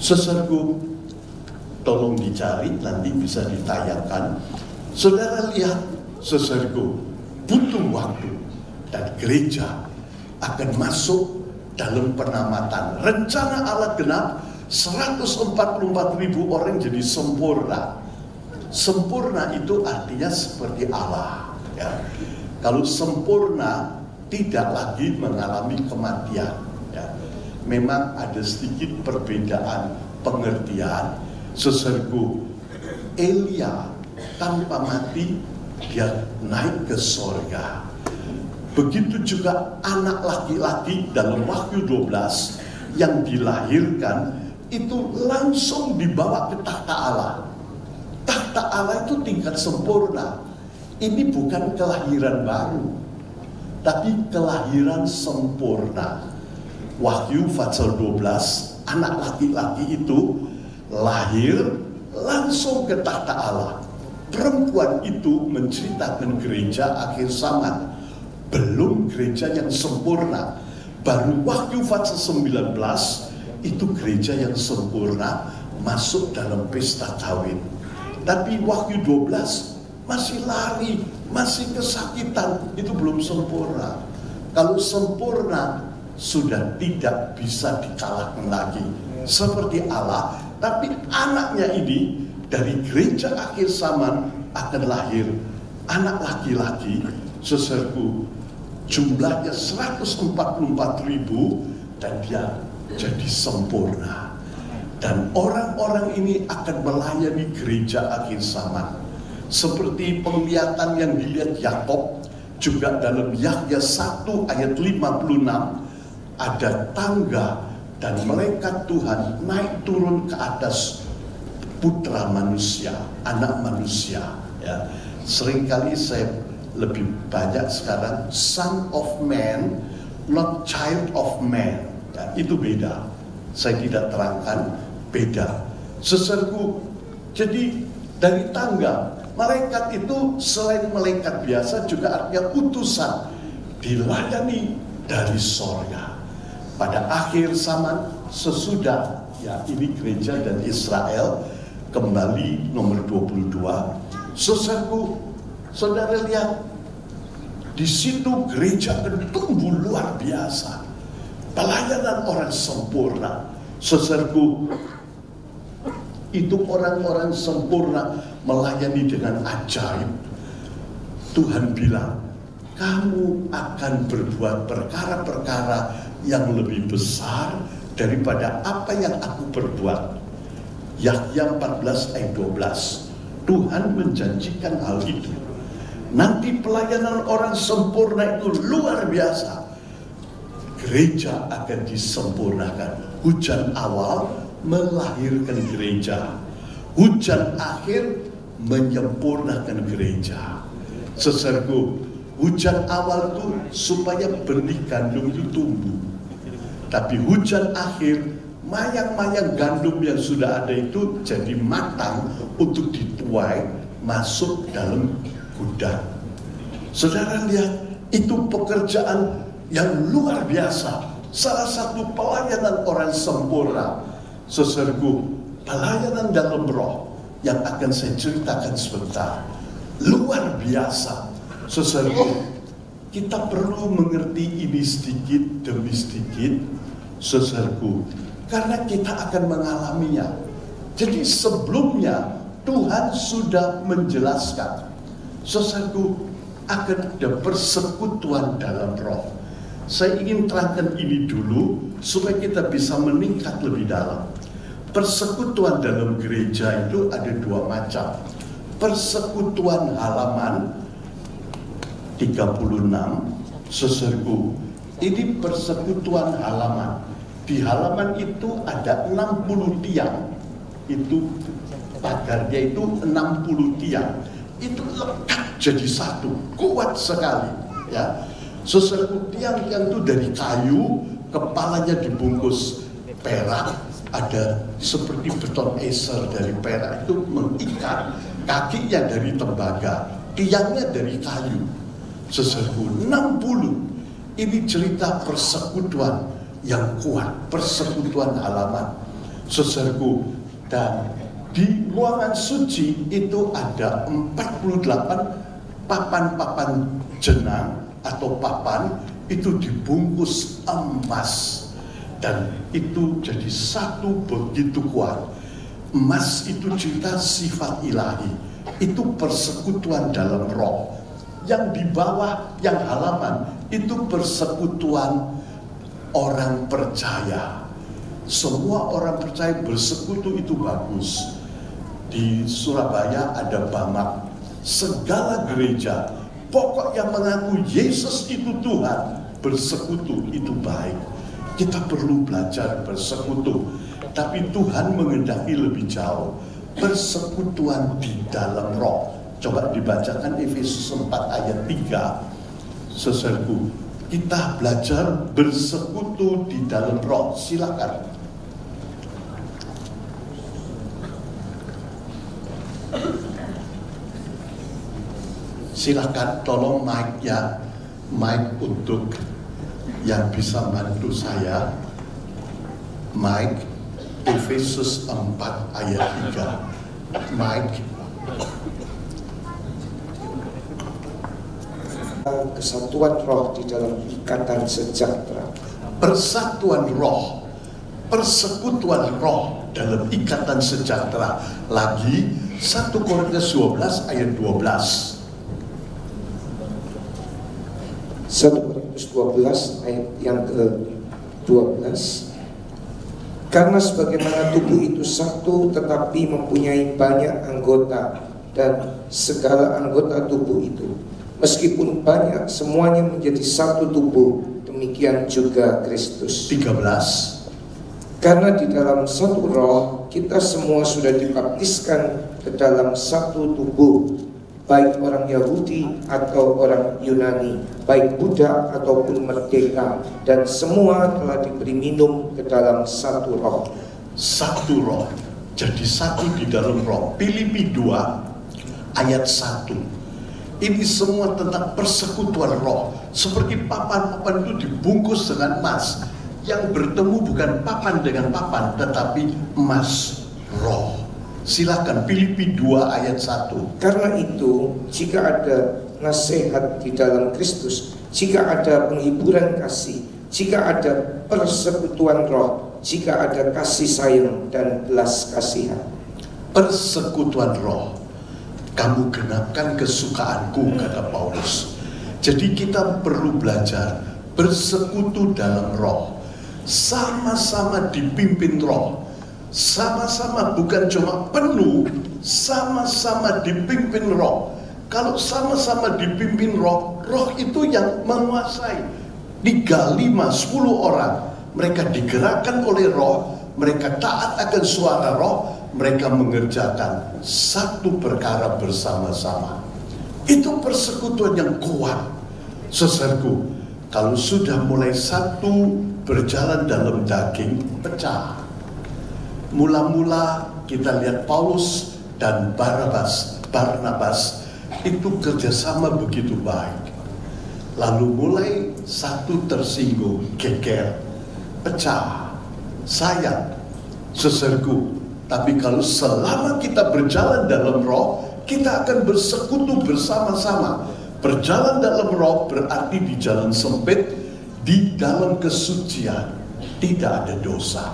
Saudaraku, tolong dicari, nanti bisa ditayangkan. Saudara lihat, saudaraku, butuh waktu dan gereja akan masuk dalam penamatan. Rencana Allah genap, 144.000 orang jadi sempurna. Sempurna itu artinya seperti Allah, ya. Kalau sempurna tidak lagi mengalami kematian, ya. Memang ada sedikit perbedaan pengertian. Saudaraku, Elia tanpa mati dia naik ke sorga. Begitu juga anak laki-laki dalam Wahyu 12 yang dilahirkan itu langsung dibawa ke takhta Allah. Takhta Allah itu tingkat sempurna. Ini bukan kelahiran baru, tapi kelahiran sempurna. Wahyu pasal 12, anak laki-laki itu lahir langsung ke takhta Allah. Perempuan itu menceritakan gereja akhir zaman, belum gereja yang sempurna. Baru Wahyu pasal 19 itu gereja yang sempurna masuk dalam pesta kawin. Tapi Wahyu 12 masih lari, masih kesakitan, itu belum sempurna. Kalau sempurna sudah tidak bisa dikalahkan lagi seperti Allah. Tapi anaknya ini dari gereja akhir zaman akan lahir anak laki-laki, saudaraku, jumlahnya 144.000 dan dia jadi sempurna. Dan orang-orang ini akan melayani gereja akhir zaman. Seperti penglihatan yang dilihat Yakob, juga dalam Yahya 1 ayat 56, ada tangga dan malaikat Tuhan naik turun ke atas putra manusia, anak manusia, ya. Seringkali saya lebih banyak sekarang son of man, not child of man, ya, itu beda. Saya tidak terangkan, beda. Saudaraku, jadi dari tangga, malaikat itu selain malaikat biasa juga artinya utusan, dilayani dari sorga. Pada akhir zaman sesudah, ya, ini gereja dan Israel kembali nomor 22. Saudaraku, saudara lihat di situ gereja akan tumbuh luar biasa. Pelayanan orang sempurna. Saudaraku, itu orang-orang sempurna melayani dengan ajaib. Tuhan bilang, kamu akan berbuat perkara-perkara yang lebih besar daripada apa yang aku perbuat. Yahya 14 ayat 12. Tuhan menjanjikan hal itu. Nanti pelayanan orang sempurna itu luar biasa. Gereja akan disempurnakan. Hujan awal melahirkan gereja. Hujan akhir menyempurnakan gereja. Saudaraku, hujan awal itu supaya benih gandum itu tumbuh. Tapi hujan akhir, mayang-mayang gandum yang sudah ada itu jadi matang untuk dituai masuk dalam gudang. Saudara lihat, itu pekerjaan yang luar biasa. Salah satu pelayanan orang sempurna. Saudaraku, pelayanan dalam roh yang akan saya ceritakan sebentar. Luar biasa. Saudaraku, kita perlu mengerti ini sedikit demi sedikit, saudaraku, karena kita akan mengalaminya. Jadi sebelumnya Tuhan sudah menjelaskan, saudaraku, akan ada persekutuan dalam roh. Saya ingin terangkan ini dulu supaya kita bisa meningkat lebih dalam. Persekutuan dalam gereja itu ada dua macam. Persekutuan halaman 36, saudaraku, ini persekutuan halaman. Di halaman itu ada 60 tiang. Itu pagarnya itu 60 tiang. Itu lekat jadi satu, kuat sekali, ya. Saudaraku, tiang-tiang itu dari kayu, kepalanya dibungkus perak, ada seperti beton eser dari perak itu mengikat, kakinya dari tembaga, tiangnya dari kayu. Saudaraku, 60. Ini cerita persekutuan yang kuat, persekutuan halaman. Saudaraku, dan di ruangan suci itu ada 48 papan-papan jenang atau papan, itu dibungkus emas. Dan itu jadi satu begitu kuat. Emas itu cerita sifat ilahi. Itu persekutuan dalam roh. Yang di bawah, yang halaman, itu persekutuan orang percaya. Semua orang percaya bersekutu itu bagus. Di Surabaya ada Bamak. Segala gereja, pokok yang mengaku Yesus itu Tuhan, bersekutu itu baik. Kita perlu belajar bersekutu. Tapi Tuhan menghendaki lebih jauh. Persekutuan di dalam roh. Coba dibacakan Efesus 4 ayat 3. Saudaraku, kita belajar bersekutu di dalam roh. Silakan. Silakan tolong mic-nya, mic untuk yang bisa bantu saya. Mic Efesus 4 ayat 3. Mic. Kesatuan roh di dalam ikatan sejahtera. Persatuan roh, persekutuan roh dalam ikatan sejahtera. Lagi 1 Korintus 12 ayat 12. 1 Korintus 12 ayat yang ke-12. Karena sebagaimana tubuh itu satu tetapi mempunyai banyak anggota, dan segala anggota tubuh itu meskipun banyak semuanya menjadi satu tubuh, demikian juga Kristus. 13. Karena di dalam satu roh kita semua sudah dibaptiskan ke dalam satu tubuh, baik orang Yahudi atau orang Yunani, baik budak ataupun merdeka, dan semua telah diberi minum ke dalam satu roh. Satu roh, jadi satu di dalam roh. Filipi 2 ayat 1. Ini semua tentang persekutuan roh. Seperti papan-papan itu dibungkus dengan emas. Yang bertemu bukan papan dengan papan, tetapi emas roh. Silakan Filipi 2 ayat 1. Karena itu, jika ada nasihat di dalam Kristus, jika ada penghiburan kasih, jika ada persekutuan roh, jika ada kasih sayang dan belas kasihan. Persekutuan roh, kamu genapkan kesukaanku, kata Paulus. Jadi kita perlu belajar bersekutu dalam roh, sama-sama dipimpin roh. Sama-sama, bukan cuma penuh, sama-sama dipimpin roh. Kalau sama-sama dipimpin roh, roh itu yang menguasai. 3, 5, 10 orang, mereka digerakkan oleh roh, mereka taat akan suara roh, mereka mengerjakan satu perkara bersama-sama. Itu persekutuan yang kuat. Saudaraku, kalau sudah mulai satu berjalan dalam daging, pecah. Mula-mula kita lihat Paulus dan Barnabas itu kerjasama begitu baik. Lalu mulai satu tersinggung, geger, pecah, sayang. Saudaraku, tapi kalau selama kita berjalan dalam roh, kita akan bersekutu bersama-sama. Berjalan dalam roh berarti di jalan sempit, di dalam kesucian, tidak ada dosa.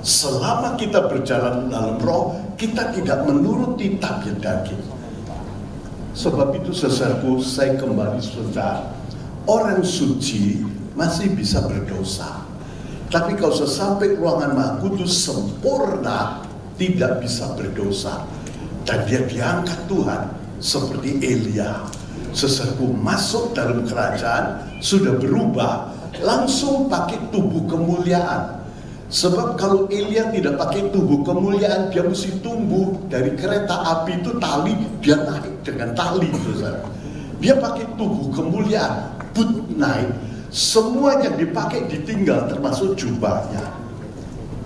Selama kita berjalan dalam roh, kita tidak menuruti tabiat daging. Sebab itu saudaraku, saya kembali sebentar. Orang suci masih bisa berdosa. Tapi kalau sampai ruangan Maha Kudus sempurna, tidak bisa berdosa. Dan dia diangkat Tuhan seperti Elia. Saudaraku, masuk dalam kerajaan, sudah berubah, langsung pakai tubuh kemuliaan. Sebab kalau Elia tidak pakai tubuh kemuliaan, dia mesti tumbuh dari kereta api itu tali, dia naik dengan tali, saudara. Dia pakai tubuh kemuliaan, but naik. Semuanya dipakai ditinggal termasuk jubahnya.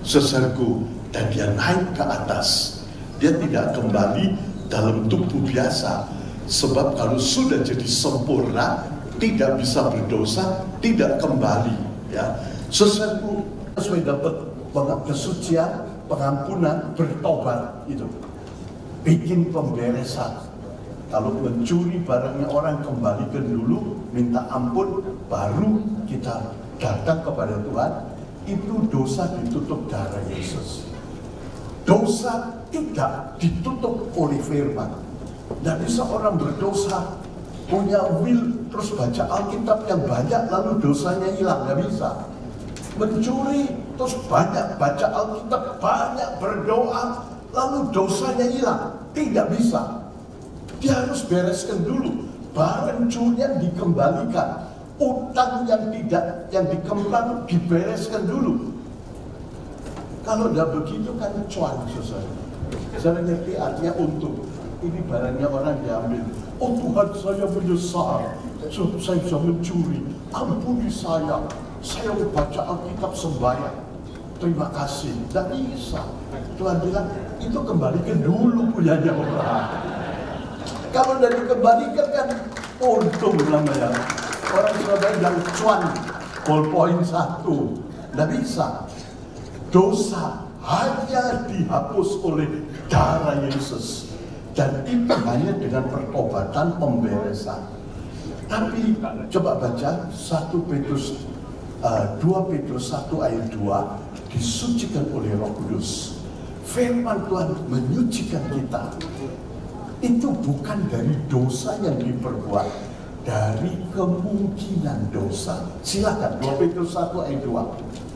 Saudaraku, dan dia naik ke atas. Dia tidak kembali dalam tubuh biasa. Sebab kalau sudah jadi sempurna, tidak bisa berdosa, tidak kembali. Ya, saudaraku, supaya dapat kesucian, pengampunan, bertobat itu. Bikin pemberesan. Kalau mencuri barangnya orang, kembalikan dulu, minta ampun, baru kita datang kepada Tuhan. Itu dosa ditutup darah Yesus. Dosa tidak ditutup oleh firman. Tidak bisa orang berdosa, punya will, terus baca Alkitab yang banyak, lalu dosanya hilang. Tidak bisa. Mencuri, terus banyak baca Alkitab, banyak berdoa, lalu dosanya hilang. Tidak bisa. Dia harus bereskan dulu. Barang curian dikembalikan. Utang yang dikembang dibereskan dulu. Kalau tidak begitu kan cuan, saudara. Saya ngerti artinya untung. Ini barangnya orang diambil. Oh Tuhan, saya menyesal. Saya sudah mencuri. Ampuni saya. Saya baca Alkitab sembahyang. Terima kasih. Tidak bisa. Tuhan bilang, itu kembalikan dulu punyanya orang. Kalau sudah dikembalikan kan untung namanya. Orang Surabaya bilang cuan, ballpoint 1. Tidak bisa. Dosa hanya dihapus oleh darah Yesus. Dan itu hanya dengan pertobatan, pemberesan. Tapi coba baca 2 Petrus 1 ayat 2, disucikan oleh Roh Kudus. Firman Tuhan menyucikan kita. Itu bukan dari dosa yang diperbuat, dari kemungkinan dosa. Silakan 2 Petrus 1 ayat 2.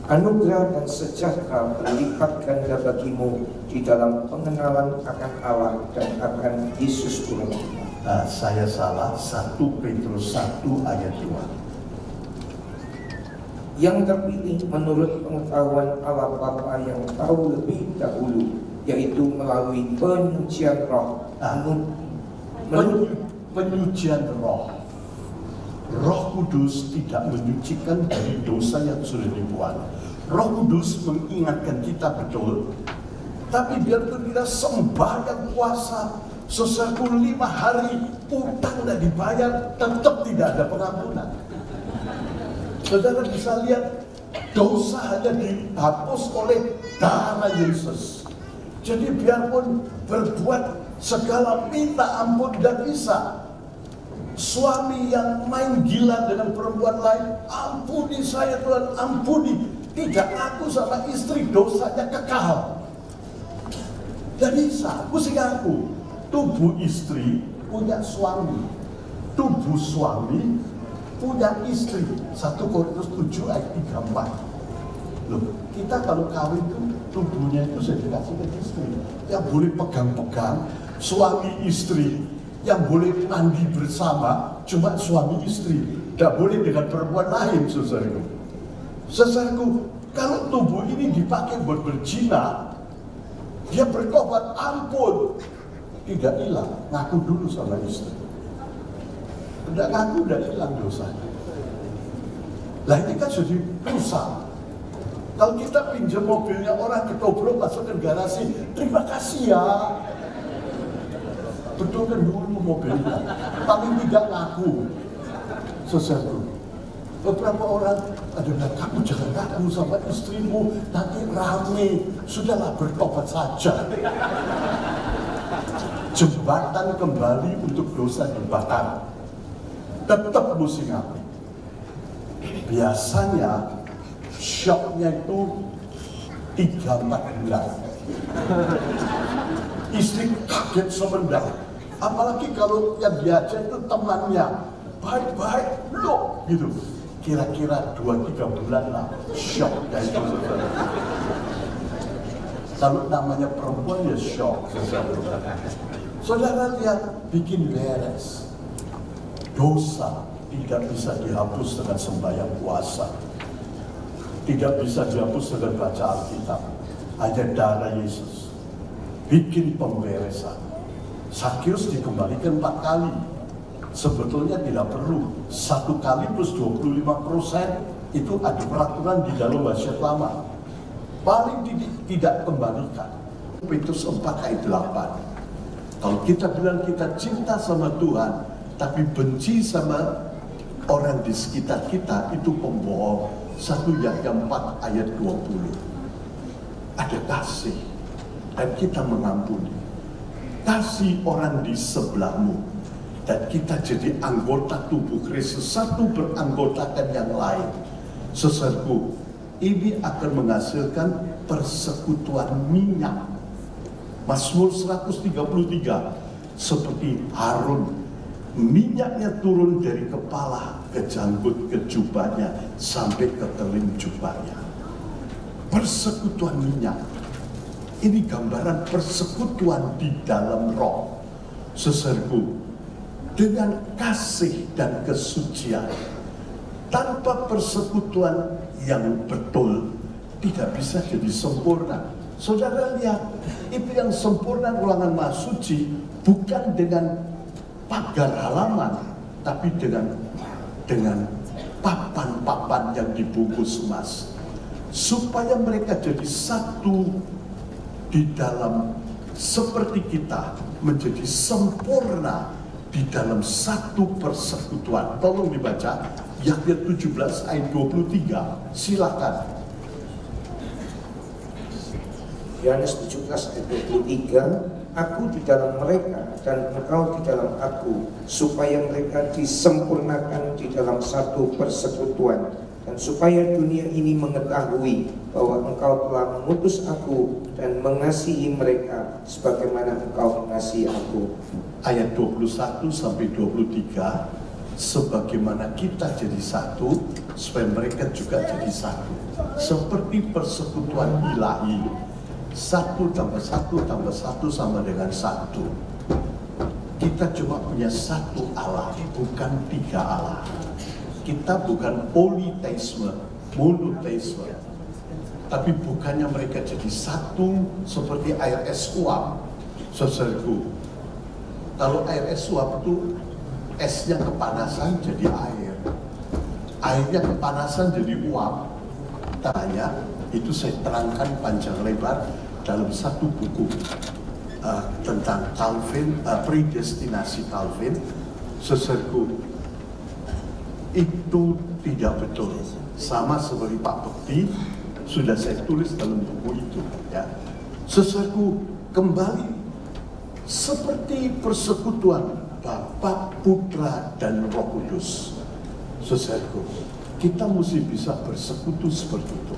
Anugerah dan sejahtera berlipat ganda bagimu di dalam pengenalan akan Allah dan akan Yesus Tuhan. Saya salah, 1 Petrus 1 ayat 2. Yang terpilih menurut pengetahuan Allah Bapa yang tahu lebih dahulu, yaitu melalui penyucian roh. Penyucian roh. Roh Kudus tidak menyucikan dari dosa yang sudah dibuat. Roh Kudus mengingatkan kita betul. Tapi biarpun kita sembahyang puasa, sesaku 5 hari, utang tidak dibayar, tetap tidak ada pengampunan. Saudara bisa lihat, dosa hanya dihapus oleh darah Yesus. Jadi biarpun berbuat segala minta ampun tidak bisa. Suami yang main gila dengan perempuan lain, ampuni saya Tuhan, ampuni. Tidak ngaku sama istri, dosanya kekal. Tidak bisa, mesti ngaku. Tubuh istri punya suami, tubuh suami punya istri. 1 Korintus 7 ayat 34. Loh, kita kalau kawin itu tubuhnya itu sudah dikasih ke istri. Yang boleh pegang-pegang suami istri, yang boleh mandi bersama cuma suami istri. Tidak boleh dengan perempuan lain, saudaraku. Kalau tubuh ini dipakai buat berzina, Dia bertobat, ampun. Tidak hilang, ngaku dulu sama istri. Udah ngaku, udah hilang dosanya. Lah ini kan jadi dosa. Kalau kita pinjam mobilnya orang ketobrak masuk ke garasi, terima kasih ya. Betulkan dulu mobilnya, paling tidak ngaku sesuatu. Beberapa orang ada bilang, kamu jangan ngaku sama istrimu, nanti rame. Sudahlah, bertobat saja. Jembatan kembali untuk dosa dibakar. Tetap mesti ngaku. Biasanya shocknya itu 3-4 bulan. Istri kaget semendak. Apalagi kalau yang diajak itu temannya. Baik-baik, loh, gitu. Kira-kira 2-3 bulan lah shocknya itu. Kalau namanya perempuan ya shock. Saudara lihat, bikin beres. Dosa tidak bisa dihapus dengan sembahyang puasa. Tidak bisa dihapus dengan baca Alkitab. Hanya darah Yesus. Bikin pemberesan. Sakyus dikembalikan 4 kali. Sebetulnya tidak perlu. 1 kali plus 25% itu ada peraturan di dalam wasiat lama. Paling tidak kembalikan. Petrus 4 ayat 8. Kalau kita bilang kita cinta sama Tuhan, tapi benci sama orang di sekitar kita, itu pembohong. 1 Yahya 4 ayat 20. Ada kasih dan kita mengampuni. Kasih orang di sebelahmu. Dan kita jadi anggota tubuh Kristus, satu beranggotakan yang lain. Saudaraku, ini akan menghasilkan persekutuan minyak. Mazmur 133, seperti Harun, minyaknya turun dari kepala ke janggut ke jubahnya sampai ke teling jubahnya. Persekutuan minyak. Ini gambaran persekutuan di dalam roh. Saudaraku, dengan kasih dan kesucian. Tanpa persekutuan yang betul, tidak bisa jadi sempurna. Saudara lihat, itu yang sempurna Ulangan Maha Suci bukan dengan pagar halaman, tapi dengan papan-papan yang dibungkus emas. Supaya mereka jadi satu di dalam, seperti kita, menjadi sempurna di dalam satu persekutuan. Tolong dibaca Yahya 17 ayat 23. Silakan. Yohanes 17 ayat 23. Aku di dalam mereka dan engkau di dalam aku, supaya mereka disempurnakan di dalam satu persekutuan, dan supaya dunia ini mengetahui bahwa engkau telah mengutus aku dan mengasihi mereka sebagaimana engkau mengasihi aku. Ayat 21 sampai 23, sebagaimana kita jadi satu, supaya mereka juga jadi satu. Seperti persekutuan ilahi, 1 tambah 1 tambah 1 sama dengan 1. Kita cuma punya satu Allah, bukan 3 Allah. Kita bukan politeisme, monoteisme. Tapi bukannya mereka jadi satu seperti air es uap. Saudaraku, kalau air es uap itu esnya kepanasan jadi air, airnya kepanasan jadi uap. Tanya itu saya terangkan panjang lebar dalam satu buku tentang Calvin, predestinasi Calvin. Saudaraku, itu tidak betul. Sama seperti Pak Bekti sudah saya tulis dalam buku itu. Ya, saudaraku, kembali seperti persekutuan Bapa, Putra, dan Roh Kudus. Saudaraku, kita mesti bisa bersekutu seperti itu.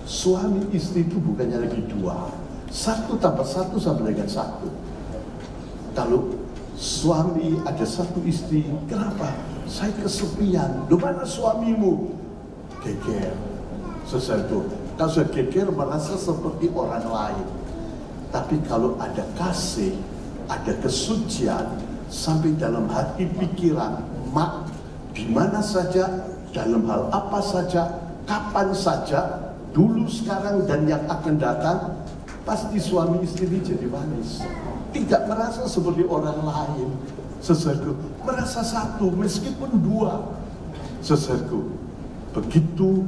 Suami istri itu bukannya lagi 2, 1 tambah 1 sama dengan 1. Kalau suami ada 1 istri, kenapa? Saya kesepian. Di mana suamimu? Geger. Saudaraku, kalau sudah geger merasa seperti orang lain. Tapi kalau ada kasih, ada kesucian sampai dalam hati pikiran, mak, di mana saja, dalam hal apa saja, kapan saja, dulu, sekarang, dan yang akan datang, pasti suami istri ini jadi manis. Tidak merasa seperti orang lain. Saudaraku, merasa satu meskipun dua. Saudaraku, begitu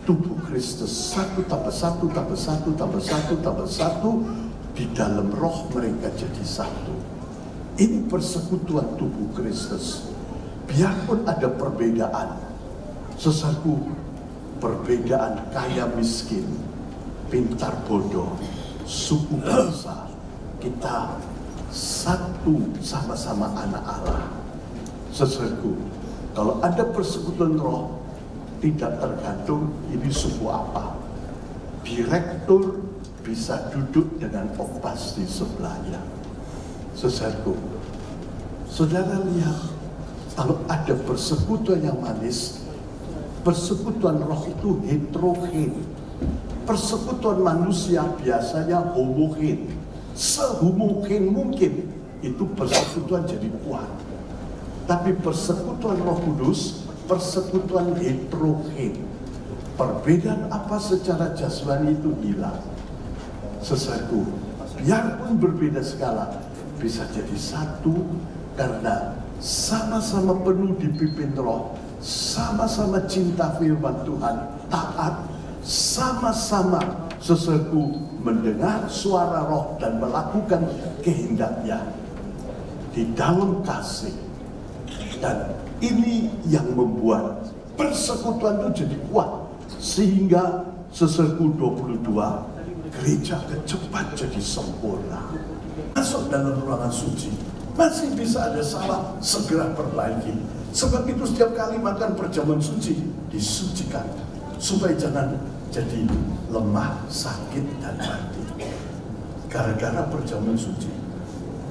tubuh Kristus satu tambah satu tambah satu tambah satu tambah satu, di dalam roh mereka jadi satu. Ini persekutuan tubuh Kristus. Biarpun ada perbedaan, saudaraku, perbedaan kaya miskin, pintar bodoh, suku bangsa, kita satu, sama-sama anak Allah. Saudaraku, kalau ada persekutuan roh, tidak tergantung ini suku apa. Direktur bisa duduk dengan opas di sebelahnya. Saudaraku, saudara lihat, kalau ada persekutuan yang manis, persekutuan roh itu heterogen. Persekutuan manusia biasanya homogen. Sehomogen mungkin itu persekutuan jadi kuat. Tapi persekutuan Roh Kudus, persekutuan heterogen. Perbedaan apa secara jasmani itu hilang. Saudaraku, biarpun berbeda skala, bisa jadi satu karena sama-sama penuh dipimpin roh, sama-sama cinta firman Tuhan, taat, sama-sama saudaraku mendengar suara roh dan melakukan kehendaknya di dalam kasih. Dan ini yang membuat persekutuan itu jadi kuat, sehingga saudaraku 22 gereja cepat jadi sempurna. Masuk dalam ruangan suci, masih bisa ada salah, segera perbaiki. Sebab itu setiap kali makan perjamuan suci, disucikan supaya jangan jadi lemah, sakit, dan mati. Gara-gara perjamuan suci.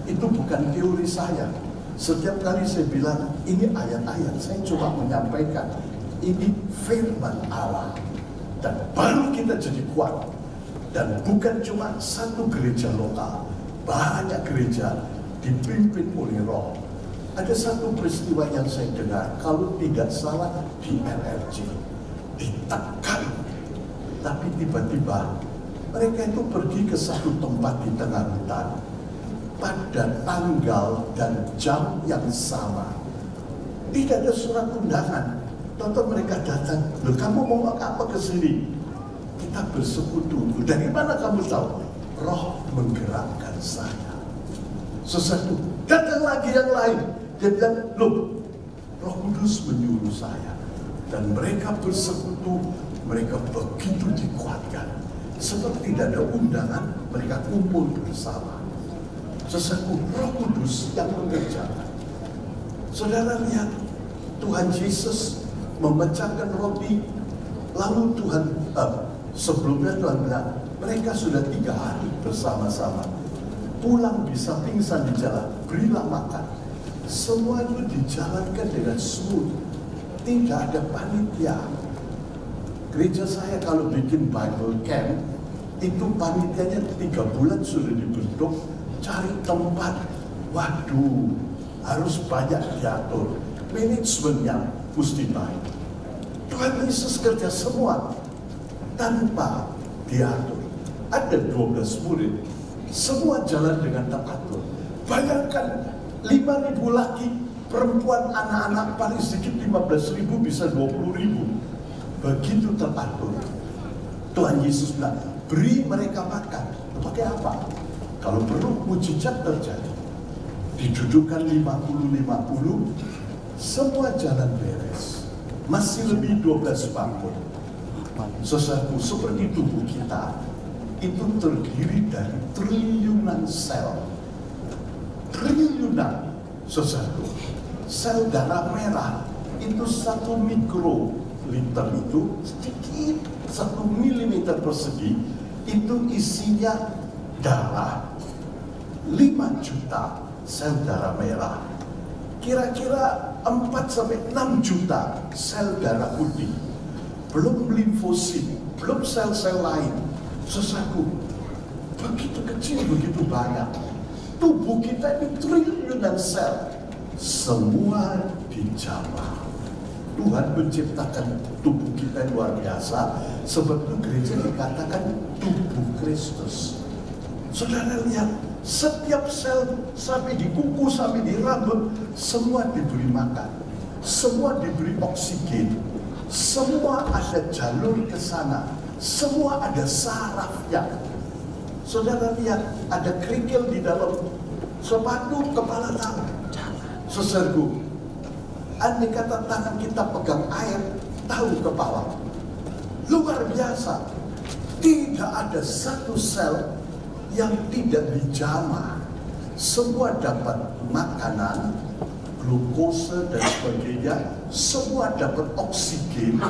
Itu bukan teori saya. Setiap kali saya bilang, ini ayat-ayat, saya coba menyampaikan, ini firman Allah. Dan baru kita jadi kuat. Dan bukan cuma satu gereja lokal, banyak gereja dipimpin oleh roh. Ada satu peristiwa yang saya dengar, kalau tidak salah di LRG, ditekan. Tapi tiba-tiba mereka itu pergi ke satu tempat di tengah hutan pada tanggal dan jam yang sama. Tidak ada surat undangan. Tonton mereka datang, loh kamu mau apa ke sini? Kita bersekutu. Dari mana kamu tahu? Roh menggerakkan saya. Sesuatu. Datang lagi yang lain. Dia bilang, loh, Roh Kudus menyuruh saya. Dan mereka bersekutu, mereka begitu dikuatkan. Seperti tidak ada undangan, mereka kumpul bersama. Sesuatu Roh Kudus yang mengerjakan. Saudara lihat, Tuhan Yesus memecahkan roti, lalu Tuhan, sebelumnya Tuhan bilang, mereka sudah 3 hari bersama-sama. Pulang bisa pingsan di jalan, berilah makan. Semua itu dijalankan dengan smooth. Tidak ada panitia. Gereja saya kalau bikin Bible Camp, itu panitianya 3 bulan sudah dibentuk, cari tempat. Waduh, harus banyak diatur. Manajemennya mesti baik. Tuhan Yesus kerja semua tanpa diatur. Ada 12 murid, semua jalan dengan teratur. Bayangkan 5.000 laki, perempuan, anak-anak paling sedikit 15.000 bisa 20.000. Begitu teratur. Tuhan Yesus bilang, beri mereka makan. Pakai apa? Kalau perlu mujizat terjadi. Didudukkan 50-50, semua jalan beres. Masih lebih 12 bangkut. Sesuatu seperti tubuh kita itu terdiri dari triliunan sel. Triliunan sesuatu. Sel darah merah itu 1 mikroliter itu sedikit, 1 milimeter persegi itu isinya darah 5 juta sel darah merah. Kira-kira 4-6 juta sel darah putih. Belum limfosit, belum sel-sel lain. Sesuatu begitu kecil, begitu banyak. Tubuh kita ini triliunan sel. Semua dijamah. Tuhan menciptakan tubuh kita yang luar biasa. Sebab itu gereja dikatakan tubuh Kristus. Saudara lihat, setiap sel sampai di kuku, sampai di rambut, semua diberi makan, semua diberi oksigen, semua ada jalur ke sana, semua ada sarafnya. Saudara lihat, ada kerikil di dalam sepatu, kepala tahu. Saudaraku, andai kata tangan kita pegang air, tahu kepala. Luar biasa. Tidak ada satu sel yang tidak dijamah. Semua dapat makanan, glukose dan sebagainya. Semua dapat oksigen.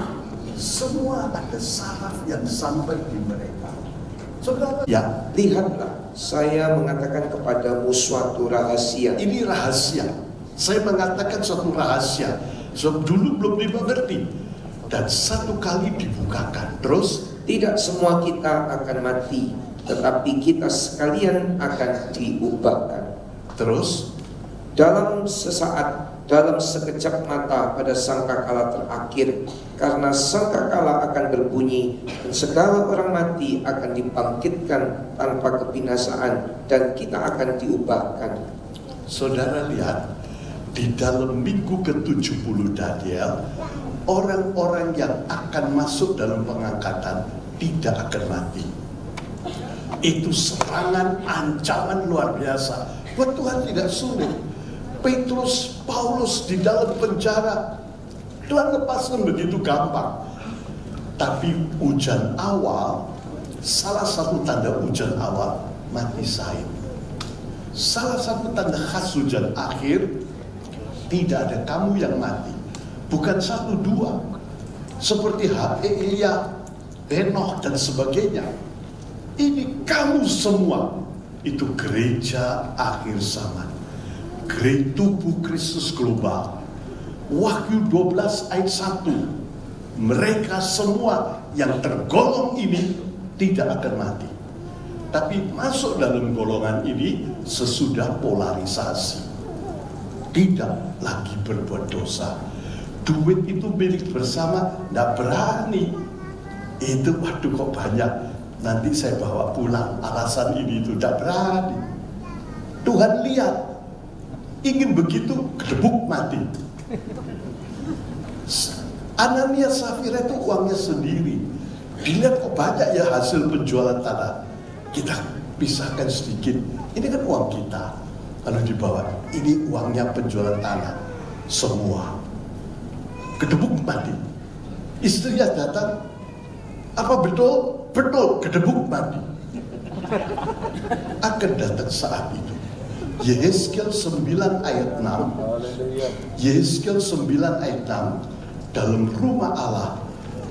Semua ada saraf yang sampai di mereka. Saudara, Ya, lihatlah, saya mengatakan kepadamu suatu rahasia. ini rahasia. Saya mengatakan suatu rahasia. Sebab dulu belum dimengerti. Dan satu kali dibukakan. Terus, Tidak semua kita akan mati, tetapi kita sekalian akan diubahkan. terus, Dalam sesaat, dalam sekejap mata pada sangkakala terakhir, karena sangkakala akan berbunyi dan segala orang mati akan dibangkitkan tanpa kebinasaan dan kita akan diubahkan. saudara lihat, di dalam minggu ke-70 Daniel, orang-orang yang akan masuk dalam pengangkatan tidak akan mati. Itu serangan, ancaman luar biasa. Buat Tuhan tidak sulit. Petrus, Paulus di dalam penjara, Tuhan lepaskan begitu gampang. Tapi hujan awal, salah satu tanda hujan awal, mati syahid. Salah satu tanda khas hujan akhir, tidak ada kamu yang mati. Bukan satu dua, seperti Elia, Henokh dan sebagainya. Ini kamu semua, itu gereja akhir zaman, gereja tubuh Kristus global. Wahyu 12 ayat 1, mereka semua yang tergolong ini tidak akan mati, tapi masuk dalam golongan ini sesudah polarisasi, tidak lagi berbuat dosa. Duit itu milik bersama, tidak berani. Itu waduh kok banyak, nanti saya bawa pulang, alasan ini itu tidak berani. Tuhan lihat, ingin begitu, kedebuk mati. Ananias Safira itu uangnya sendiri. Dilihat kok banyak ya hasil penjualan tanah, kita pisahkan sedikit. Ini kan uang kita, lalu dibawa. Ini uangnya penjualan tanah, semua. Kedebuk mati. Istrinya datang, apa betul? Betul, kedebuk mati. Akan datang saat itu. Yehezkiel 9 ayat 6. Yehezkiel 9 ayat 6. Dalam rumah Allah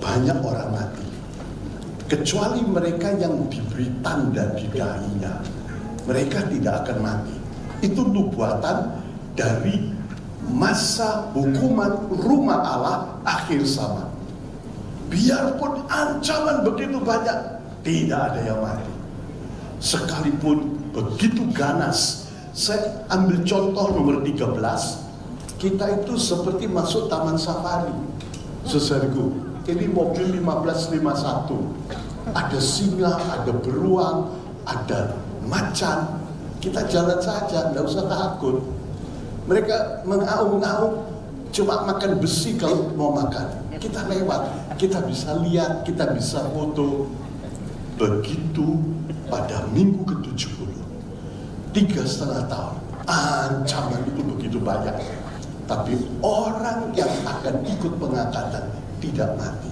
banyak orang mati, kecuali mereka yang diberi tanda di dahinya. Mereka tidak akan mati. Itu nubuatan dari masa hukuman rumah Allah akhir zaman. Biarpun ancaman begitu banyak, tidak ada yang mati. Sekalipun begitu ganas. Saya ambil contoh nomor 13. Kita itu seperti masuk taman safari. Saudaraku, ini mobil 1551. Ada singa, ada beruang, ada macan. Kita jalan saja, tidak usah takut. Mereka mengaung-aung, cuma makan besi kalau mau makan. Kita lewat, kita bisa lihat, kita bisa foto. Begitu pada minggu ke-70, 3,5 tahun, ancaman itu begitu banyak. Tapi orang yang akan ikut pengangkatan tidak mati.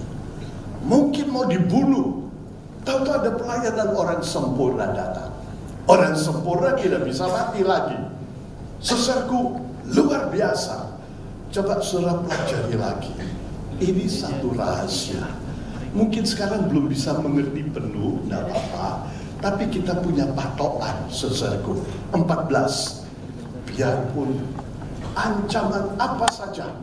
Mungkin mau dibunuh, tahu-tahu ada pelayanan orang sempurna datang. Orang sempurna tidak bisa mati lagi. Saudaraku, luar biasa. Coba saudara pelajari lagi. Ini satu rahasia. Mungkin sekarang belum bisa mengerti penuh, tidak apa-apa. Tapi kita punya patokan, saudaraku. 14. Biarpun ancaman apa saja,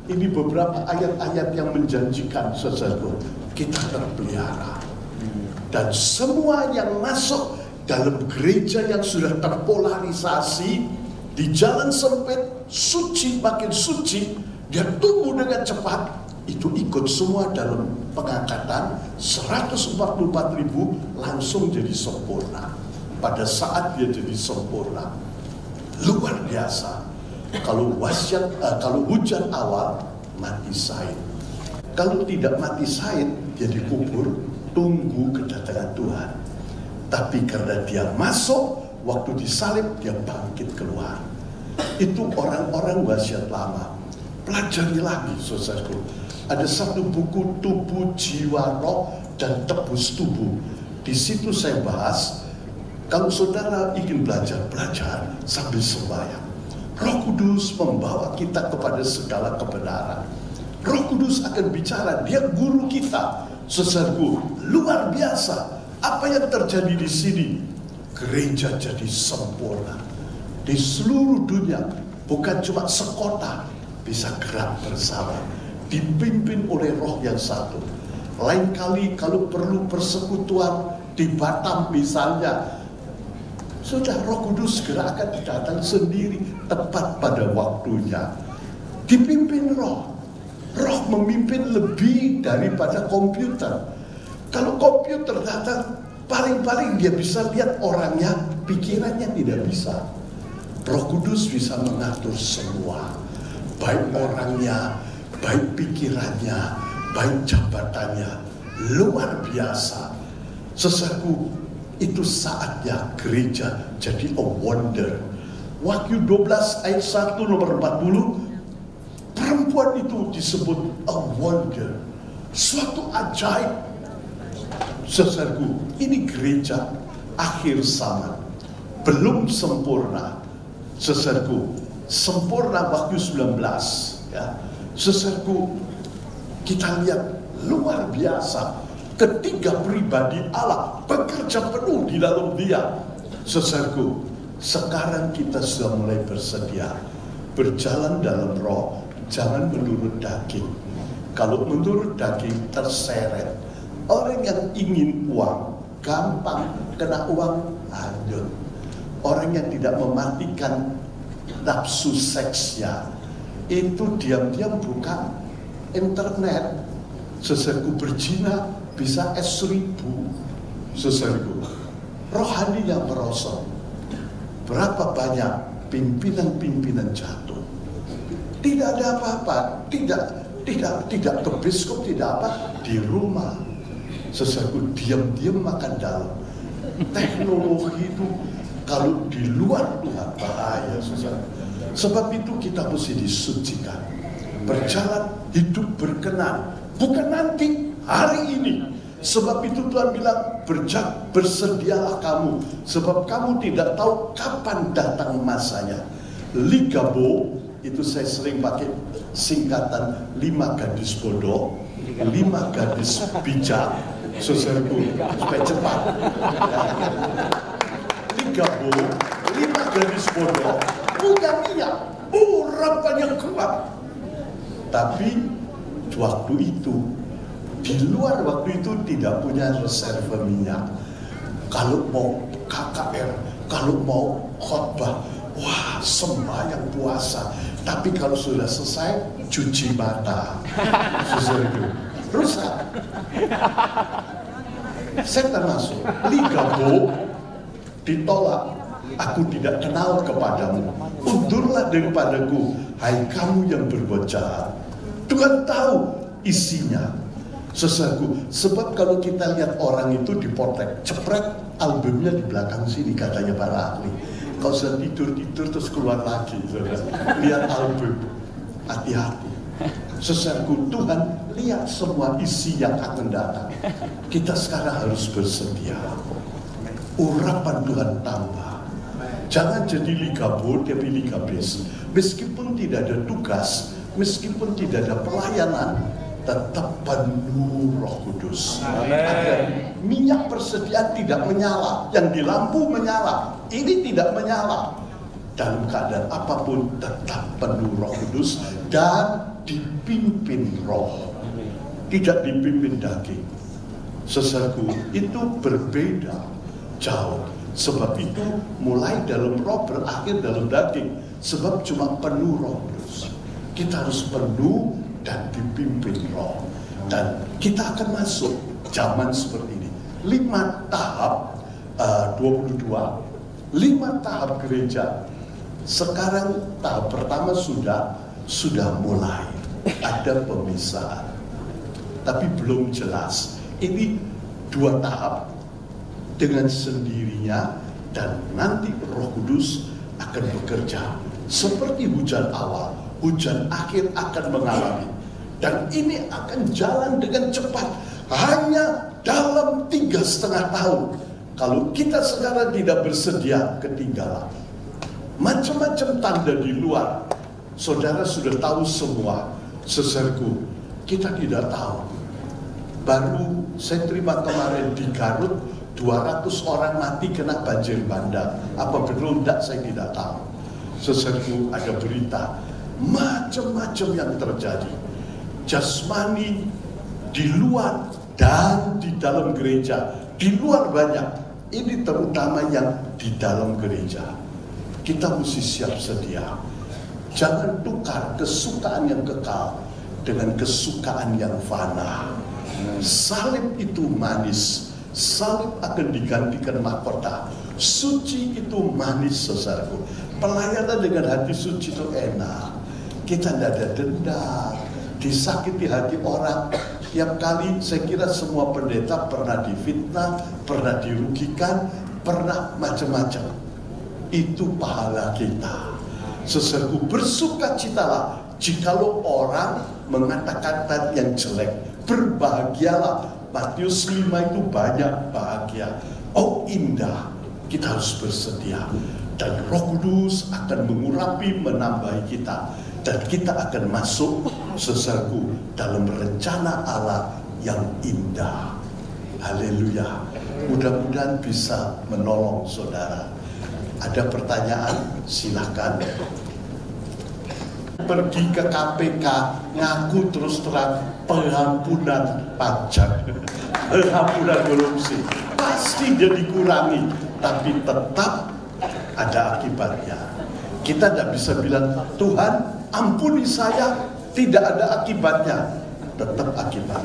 ini beberapa ayat-ayat yang menjanjikan, saudaraku, kita terpelihara. Dan semua yang masuk dalam gereja yang sudah terpolarisasi, di jalan sempit, suci makin suci, dia tumbuh dengan cepat, itu ikut semua dalam pengangkatan. 144.000 langsung jadi sempurna. pada saat dia jadi sempurna. Luar biasa. Kalau hujan awal mati sahid. Kalau tidak mati sahid, dia dikubur, tunggu kedatangan Tuhan. Tapi karena dia masuk, waktu disalib dia bangkit keluar. Itu orang-orang wasiat lama. Pelajari lagi, saudaraku. Ada satu buku Tubuh, Jiwa, Roh, dan Tebus Tubuh. Di situ saya bahas, kalau saudara ingin belajar sambil sembahyang. Roh Kudus membawa kita kepada segala kebenaran. Roh Kudus akan bicara, dia guru kita. Saudaraku, luar biasa. Apa yang terjadi di sini? Gereja jadi sempurna. Di seluruh dunia, bukan cuma sekota, bisa gerak bersama. Dipimpin oleh roh yang satu. Lain kali kalau perlu persekutuan di Batam misalnya, sudah Roh Kudus segera akan datang sendiri tepat pada waktunya. Dipimpin roh. Roh memimpin lebih daripada komputer. Kalau komputer datang, paling-paling dia bisa lihat orangnya, pikirannya tidak bisa. Roh Kudus bisa mengatur semua. Baik orangnya, baik pikirannya, baik jabatannya. Luar biasa. Saudaraku, itu saatnya gereja jadi a wonder. Wahyu 12 ayat 1 nomor 40, perempuan itu disebut a wonder. Suatu ajaib. Saudaraku, ini gereja akhir zaman. Belum sempurna. Saudaraku, sempurna Wahyu 19. Ya. Saudaraku, kita lihat luar biasa. Ketiga pribadi Allah bekerja penuh di dalam dia. Saudaraku, sekarang kita sudah mulai bersedia. Berjalan dalam roh, jangan menurut daging. Kalau menurut daging terseret. Orang yang ingin uang, gampang kena uang, lanjut. Orang yang tidak mematikan nafsu seksnya, itu diam-diam buka internet. Saudaraku, berzina bisa S1000. Saudaraku, rohani yang merosot. Berapa banyak pimpinan-pimpinan jatuh? Tidak ada apa-apa, tidak ke biskop, tidak apa, di rumah. Saudaraku, diam-diam makan dalam. Teknologi itu kalau di luar Tuhan bahaya, saudara. Sebab itu kita mesti disucikan. Berjalan hidup berkenan, bukan nanti, hari ini. Sebab itu Tuhan bilang, bersedialah kamu, sebab kamu tidak tahu kapan datang masanya. Ligabo, itu saya sering pakai singkatan 5 gadis bodoh, 5 gadis bijak, saudaraku, supaya cepat. Ligabo, 5 gadis bodoh, bukan minyak, urapannya kuat. Tapi waktu itu, di luar waktu itu tidak punya reserve minyak. Kalau mau KKR, kalau mau khotbah, wah sembahyang puasa. Tapi kalau sudah selesai, cuci mata. Saudaraku, rusak. Setan masuk. Ligabo ditolak. Aku tidak kenal kepadamu. Undurlah daripadaku, hai kamu yang berbuat jahat. Tuhan tahu isinya. Saudaraku, sebab kalau kita lihat orang itu dipotret, ceprek albumnya di belakang sini, katanya para ahli. Kalau sudah tidur terus keluar lagi, saudara. Lihat album, hati-hati. Saudaraku, Tuhan lihat semua isi yang akan datang. Kita sekarang harus bersedia. Urapan Tuhan tambah. Jangan jadi ligabo, tapi ligabes. Meskipun tidak ada tugas, meskipun tidak ada pelayanan, tetap penuh Roh Kudus. Agar minyak persediaan tidak menyala, yang di lampu menyala, ini tidak menyala. Dalam keadaan apapun tetap penuh Roh Kudus dan dipimpin Roh, tidak dipimpin daging. Saudaraku, itu berbeda jauh. Sebab itu mulai dalam roh berakhir dalam daging. Sebab cuma penuh Roh Kudus. Kita harus penuh dan dipimpin roh. Dan kita akan masuk zaman seperti ini. 5 tahap 22, 5 tahap gereja. Sekarang tahap pertama sudah mulai ada pemisahan, tapi belum jelas. Ini 2 tahap dengan sendirinya, dan nanti Roh Kudus akan bekerja seperti hujan awal, hujan akhir akan mengalami, dan ini akan jalan dengan cepat hanya dalam 3,5 tahun. Kalau kita sekarang tidak bersedia, ketinggalan. Macam-macam tanda di luar, saudara sudah tahu semua. Seserku, kita tidak tahu. Baru saya terima kemarin di Garut, 200 orang mati kena banjir bandang. Apa betul tidak, saya tidak tahu. Seserku, ada berita macam-macam yang terjadi, jasmani di luar dan di dalam gereja. Di luar banyak, ini terutama yang di dalam gereja. Kita mesti siap sedia. Jangan tukar kesukaan yang kekal dengan kesukaan yang fana. Salib itu manis, salib akan digantikan mahkota. Suci itu manis, saudaraku. Pelayanan dengan hati suci itu enak. Kita tidak ada dendam, disakiti hati orang. Tiap kali saya kira semua pendeta pernah difitnah, pernah dirugikan, pernah macam-macam. Itu pahala kita. Seserku, bersukacitalah jikalau orang mengatakan yang jelek. Berbahagialah. Matius 5 itu banyak bahagia. Oh indah, kita harus bersedia. Dan Roh Kudus akan mengurapi, menambahi kita. Dan kita akan masuk, seserku, dalam rencana Allah yang indah. Haleluya. Mudah-mudahan bisa menolong saudara. Ada pertanyaan? Silakan. Pergi ke KPK, ngaku terus terang pengampunan pajak, pengampunan korupsi. Pasti dia dikurangi, tapi tetap ada akibatnya. Kita tidak bisa bilang, Tuhan ampuni saya, tidak ada akibatnya. Tetap akibat.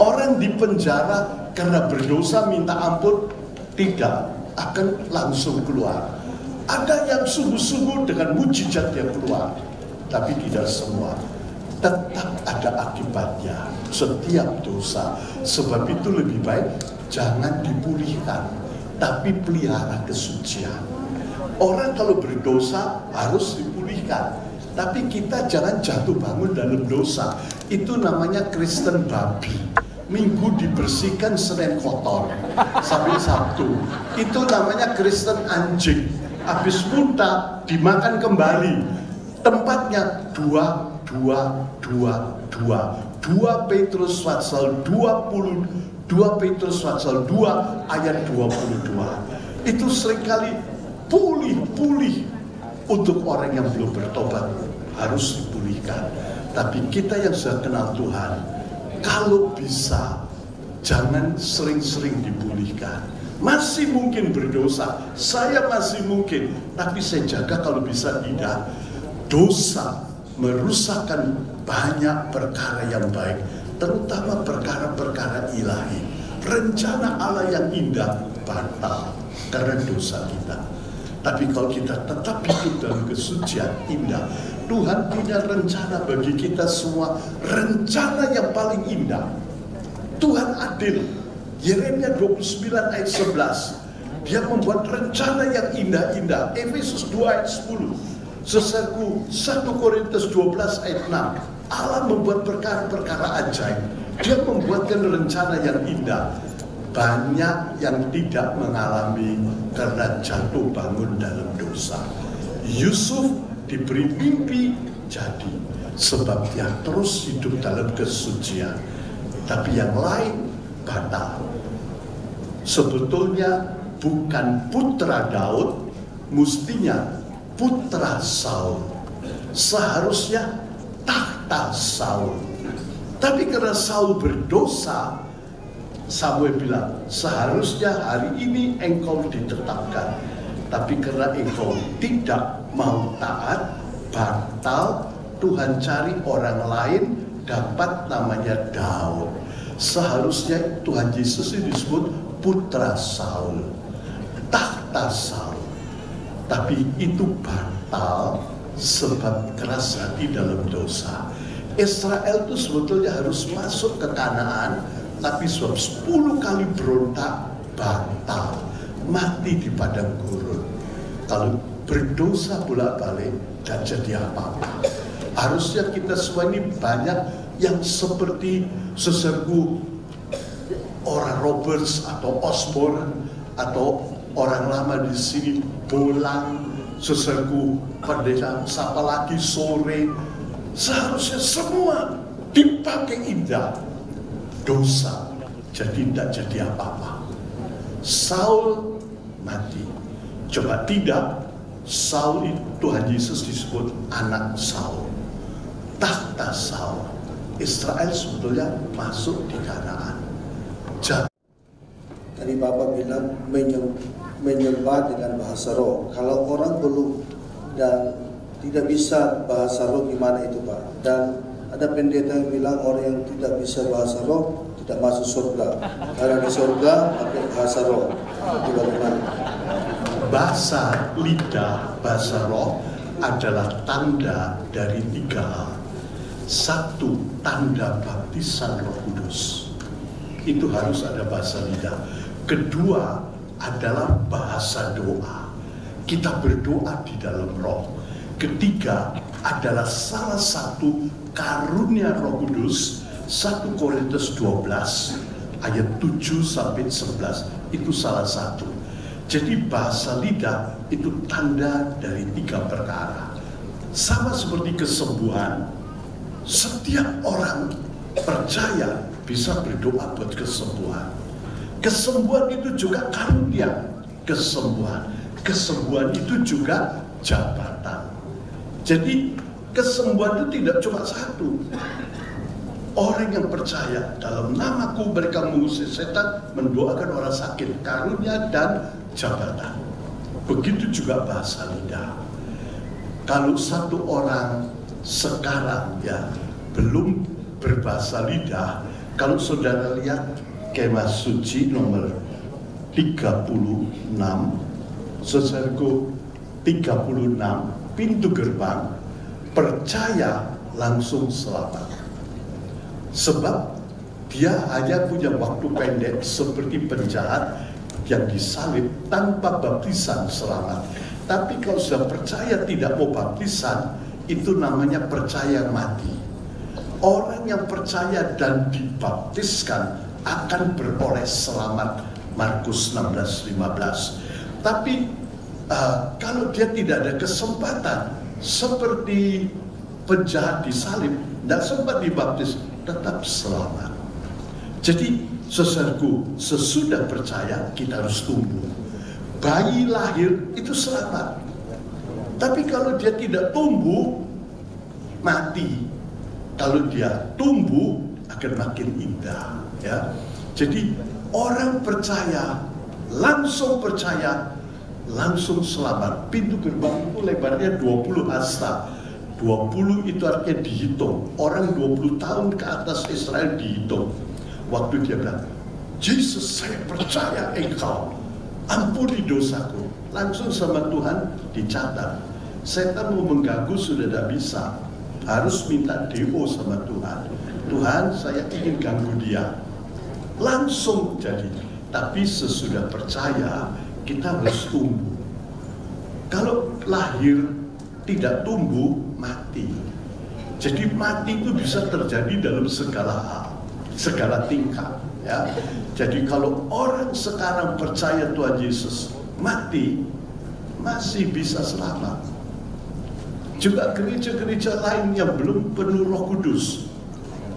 Orang di penjara karena berdosa minta ampun, tidak akan langsung keluar. Ada yang sungguh-sungguh dengan mujizat yang keluar, tapi tidak semua. Tetap ada akibatnya setiap dosa. Sebab itu lebih baik jangan dipulihkan, tapi pelihara kesucian. Orang kalau berdosa harus dipulihkan, tapi kita jangan jatuh bangun dalam dosa. Itu namanya Kristen babi. Minggu dibersihkan, Senin kotor, sampai Sabtu. Itu namanya Kristen anjing. Habis muntah dimakan kembali. Tempatnya 2 Petrus pasal 20, 2 Petrus pasal 2 ayat 22. Itu seringkali pulih untuk orang yang belum bertobat, harus dipulihkan. Tapi kita yang sudah kenal Tuhan, kalau bisa jangan sering-sering dipulihkan. Masih mungkin berdosa, saya masih mungkin, tapi saya jaga kalau bisa tidak. Dosa merusakkan banyak perkara yang baik, terutama perkara-perkara ilahi. Rencana Allah yang indah batal karena dosa kita. Tapi kalau kita tetap hidup dalam kesucian indah, Tuhan punya rencana bagi kita semua, rencana yang paling indah. Tuhan adil. Yeremia 29 ayat 11. Dia membuat rencana yang indah-indah. Efesus 2 ayat 10. Seserku 1 Korintus 12 ayat 6. Allah membuat perkara-perkara ajaib. Dia membuatkan rencana yang indah. Banyak yang tidak mengalami karena jatuh bangun dalam dosa. Yusuf diberi mimpi jadi, sebab dia terus hidup dalam kesucian. Tapi yang lain batal. Sebetulnya bukan putra Daud, mestinya putra Saul. Seharusnya tahta Saul. Tapi karena Saul berdosa, Samuel bilang, seharusnya hari ini engkau ditetapkan. Tapi karena engkau tidak mau taat, batal, Tuhan cari orang lain, dapat namanya Daud. Seharusnya Tuhan Yesus ini disebut putra Saul. tahta Saul. Tapi itu batal sebab keras hati dalam dosa. Israel itu sebetulnya harus masuk ke Kanaan, tapi sebab 10 kali berontak, batal, mati di padang gurun. Kalau berdosa bolak-balik, gak jadi apa-apa. Harusnya kita semua ini banyak yang seperti sesergu orang Roberts atau Osborne atau orang lama di sini, Bolang, sesergu Pendeta siapa lagi Sore. Seharusnya semua dipakai indah. Dosa jadi tidak jadi apa-apa. Saul mati. Coba tidak, Saul itu Tuhan Yesus disebut anak Saul. Tahta Saul. Israel sebetulnya masuk di Kanaan. Tadi Bapak bilang menyembah dengan bahasa roh. Kalau orang belum dan tidak bisa bahasa roh, gimana itu Pak? Dan ada pendeta yang bilang orang yang tidak bisa bahasa roh tidak masuk surga. Karena di surga pakai bahasa roh. Itu bagaimana? Bahasa lidah, bahasa roh adalah tanda dari 3 hal. 1, tanda baptisan Roh Kudus. Itu harus ada bahasa lidah. Kedua adalah bahasa doa. Kita berdoa di dalam roh. Ketiga adalah salah satu karunia Roh Kudus. 1 Korintus 12 ayat 7 sampai 11 itu salah satu. Jadi bahasa lidah itu tanda dari 3 perkara. Sama seperti kesembuhan. Setiap orang percaya bisa berdoa buat kesembuhan. Kesembuhan itu juga karunia. Kesembuhan itu juga jabatan. Jadi kesembuhan itu tidak cuma satu. Orang yang percaya dalam namaku mereka mengusir setan, mendoakan orang sakit, karunia dan jabatan. Begitu juga bahasa lidah. Kalau satu orang sekarang ya belum berbahasa lidah, kalau saudara lihat Kemah Suci nomor 36, sesergo 36, pintu gerbang, percaya langsung selamat. Sebab dia hanya punya waktu pendek seperti penjahat yang disalib tanpa baptisan selamat. Tapi kalau sudah percaya tidak mau baptisan, itu namanya percaya mati. Orang yang percaya dan dibaptiskan akan beroleh selamat. Markus 16:15. Tapi kalau dia tidak ada kesempatan seperti penjahat disalib, tidak sempat dibaptis, tetap selamat. Jadi saudaraku, sesudah percaya kita harus tumbuh. Bayi lahir itu selamat. Tapi kalau dia tidak tumbuh, mati. Kalau dia tumbuh, akan makin indah. Ya. Jadi orang percaya, langsung selamat. Pintu gerbang itu lebarnya 20 hasta. 20 itu artinya dihitung. Orang 20 tahun ke atas Israel dihitung. Waktu dia bilang, Yesus saya percaya engkau, ampuni dosaku. Langsung sama Tuhan dicatat. Setan mau mengganggu sudah tidak bisa. Harus minta DO sama Tuhan. Tuhan saya ingin ganggu dia. Langsung jadi. Tapi sesudah percaya kita harus tumbuh. Kalau lahir tidak tumbuh, mati. Jadi mati itu bisa terjadi dalam segala hal, segala tingkat. Ya. Jadi kalau orang sekarang percaya Tuhan Yesus, mati, masih bisa selamat. Juga gereja-gereja lain yang belum penuh Roh Kudus.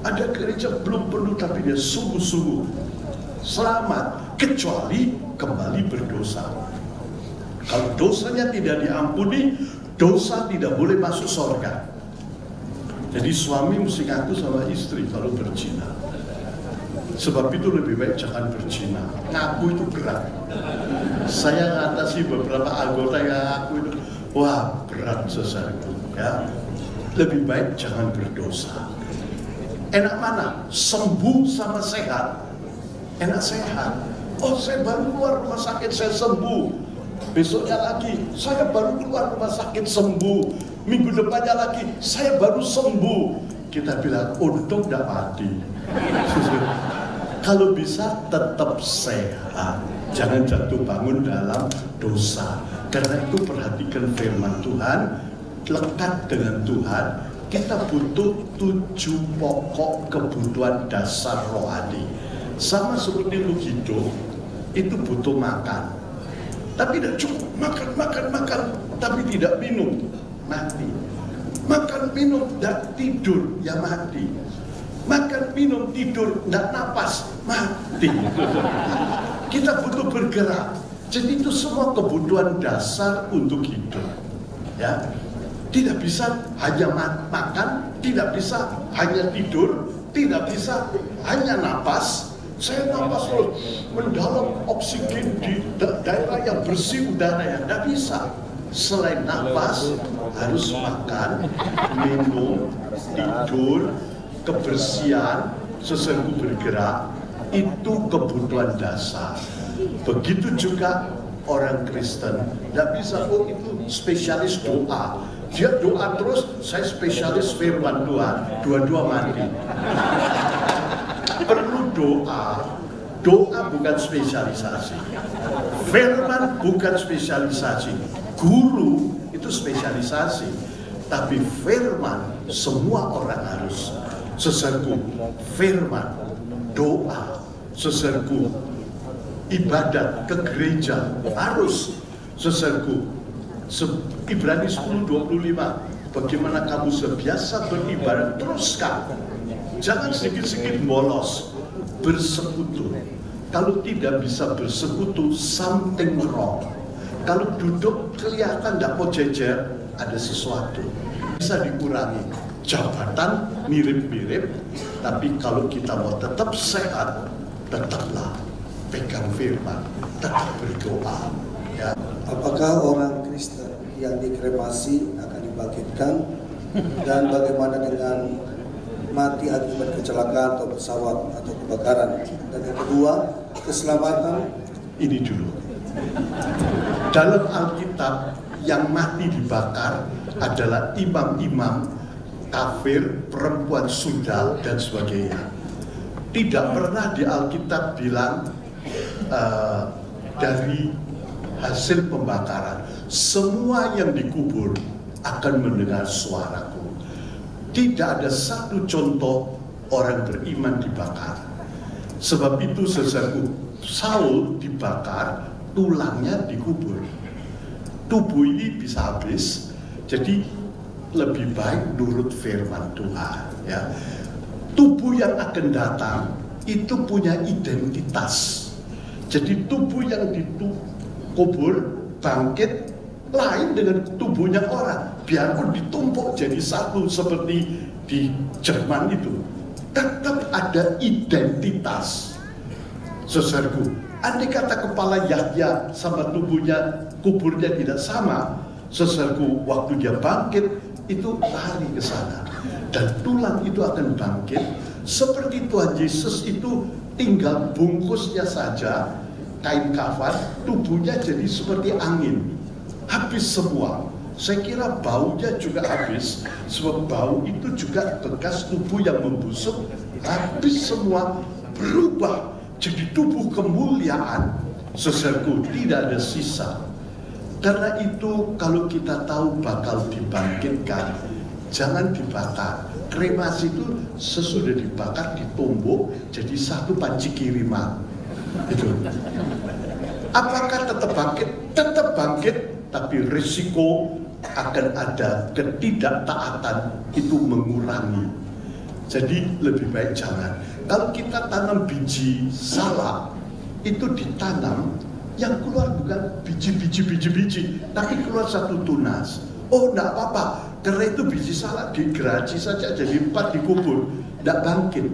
Ada gereja belum penuh tapi dia sungguh-sungguh selamat, kecuali kembali berdosa. Kalau dosanya tidak diampuni, dosa tidak boleh masuk surga. Jadi suami mesti ngaku sama istri kalau berzina. Sebab itu lebih baik jangan berzina. Ngaku itu berat. Saya ngatasi beberapa anggota yang ngaku itu, wah berat sesuatu. Ya, lebih baik jangan berdosa. Enak mana? Sembuh sama sehat. Enak sehat. Oh saya baru keluar rumah sakit saya sembuh. besoknya lagi saya baru keluar rumah sakit sembuh, minggu depannya lagi saya baru sembuh. Kita bilang untung tidak mati. Kalau bisa tetap sehat, jangan jatuh bangun dalam dosa. Karena itu perhatikan firman Tuhan, lekat dengan Tuhan. Kita butuh 7 pokok kebutuhan dasar rohani. Sama seperti lu hidup, itu butuh makan. Tapi tidak cukup, makan, tapi tidak minum, mati. Makan, minum, dan tidur, ya mati. Makan, minum, tidur, tidak napas, mati. Kita butuh bergerak. Jadi itu semua kebutuhan dasar untuk hidup. Ya, tidak bisa hanya makan, tidak bisa hanya tidur, tidak bisa hanya napas. Saya napas mendalam oksigen di daerah yang bersih udaranya, tidak bisa. Selain napas, harus makan, minum, tidur, kebersihan, seserbu bergerak. Itu kebutuhan dasar. Begitu juga orang Kristen, tidak bisa, oh itu spesialis doa. Dia doa terus, saya spesialis firman Tuhan, dua-dua mati. Perlu doa, doa bukan spesialisasi. Firman bukan spesialisasi. Guru itu spesialisasi. Tapi firman semua orang harus. Seserbu firman, doa, seserbu ibadat ke gereja harus. Seserbu Ibrani 10:25, bagaimana kamu sebiasa beribadah, teruskan. Jangan sedikit-sedikit bolos, bersekutu. Kalau tidak bisa bersekutu, something wrong. Kalau duduk kelihatan tidak mau jejer, ada sesuatu. Bisa dikurangi. Jabatan mirip-mirip, tapi kalau kita mau tetap sehat, tetaplah pegang firman, tetap berdoa. Ya. Apakah orang Kristen yang dikremasi akan dibangkitkan, dan bagaimana dengan mati akibat kecelakaan atau pesawat atau kebakaran? Dan yang kedua, keselamatan. Ini dulu. Dalam Alkitab yang mati dibakar adalah imam-imam kafir, perempuan sundal dan sebagainya. Tidak pernah di Alkitab bilang dari hasil pembakaran. Semua yang dikubur akan mendengar suaraku. Tidak ada satu contoh orang beriman dibakar. Sebab itu seserbu Saul dibakar, tulangnya dikubur. Tubuh ini bisa habis, jadi lebih baik nurut firman Tuhan. Ya. Tubuh yang akan datang itu punya identitas. Jadi tubuh yang dikubur bangkit lain dengan tubuhnya orang. Biarpun ditumpuk jadi satu seperti di Jerman itu, tetap ada identitas. Saudaraku, andai kata kepala Yahya sama tubuhnya, kuburnya tidak sama, saudaraku, waktu dia bangkit itu lari ke sana, dan tulang itu akan bangkit seperti Tuhan Yesus itu. Tinggal bungkusnya saja kain kafan, tubuhnya jadi seperti angin, habis semua. Saya kira baunya juga habis, sebab bau itu juga bekas tubuh yang membusuk, habis semua, berubah jadi tubuh kemuliaan. Saudaraku, tidak ada sisa. Karena itu kalau kita tahu bakal dibangkitkan, jangan dibakar. Kremasi itu sesudah dibakar ditumbuk jadi satu panci kiriman. Itu. Apakah tetap bangkit? Tetap bangkit, tapi risiko akan ada ketidaktaatan itu mengurangi. Jadi lebih baik jangan. Kalau kita tanam biji salak, itu ditanam, yang keluar bukan biji, tapi keluar satu tunas. Oh, enggak apa-apa, karena itu biji salak digeraji saja jadi 4 dikubur, enggak bangkit.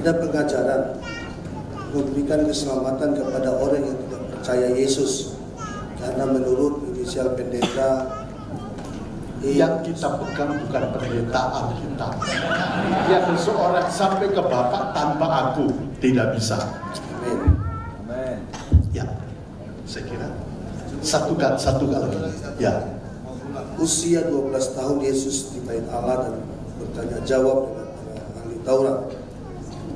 Ada pengajaran memberikan keselamatan kepada orang yang tidak percaya Yesus, karena menurut inisial pendeta yang kita pegang bukan pendeta Alkitab. Yang seseorang sampai ke Bapa tanpa aku tidak bisa. Amin. Ya, saya kira Satu kali. Ya. Usia 12 tahun Yesus dibait Allah dan bertanya jawab dengan ahli Taurat.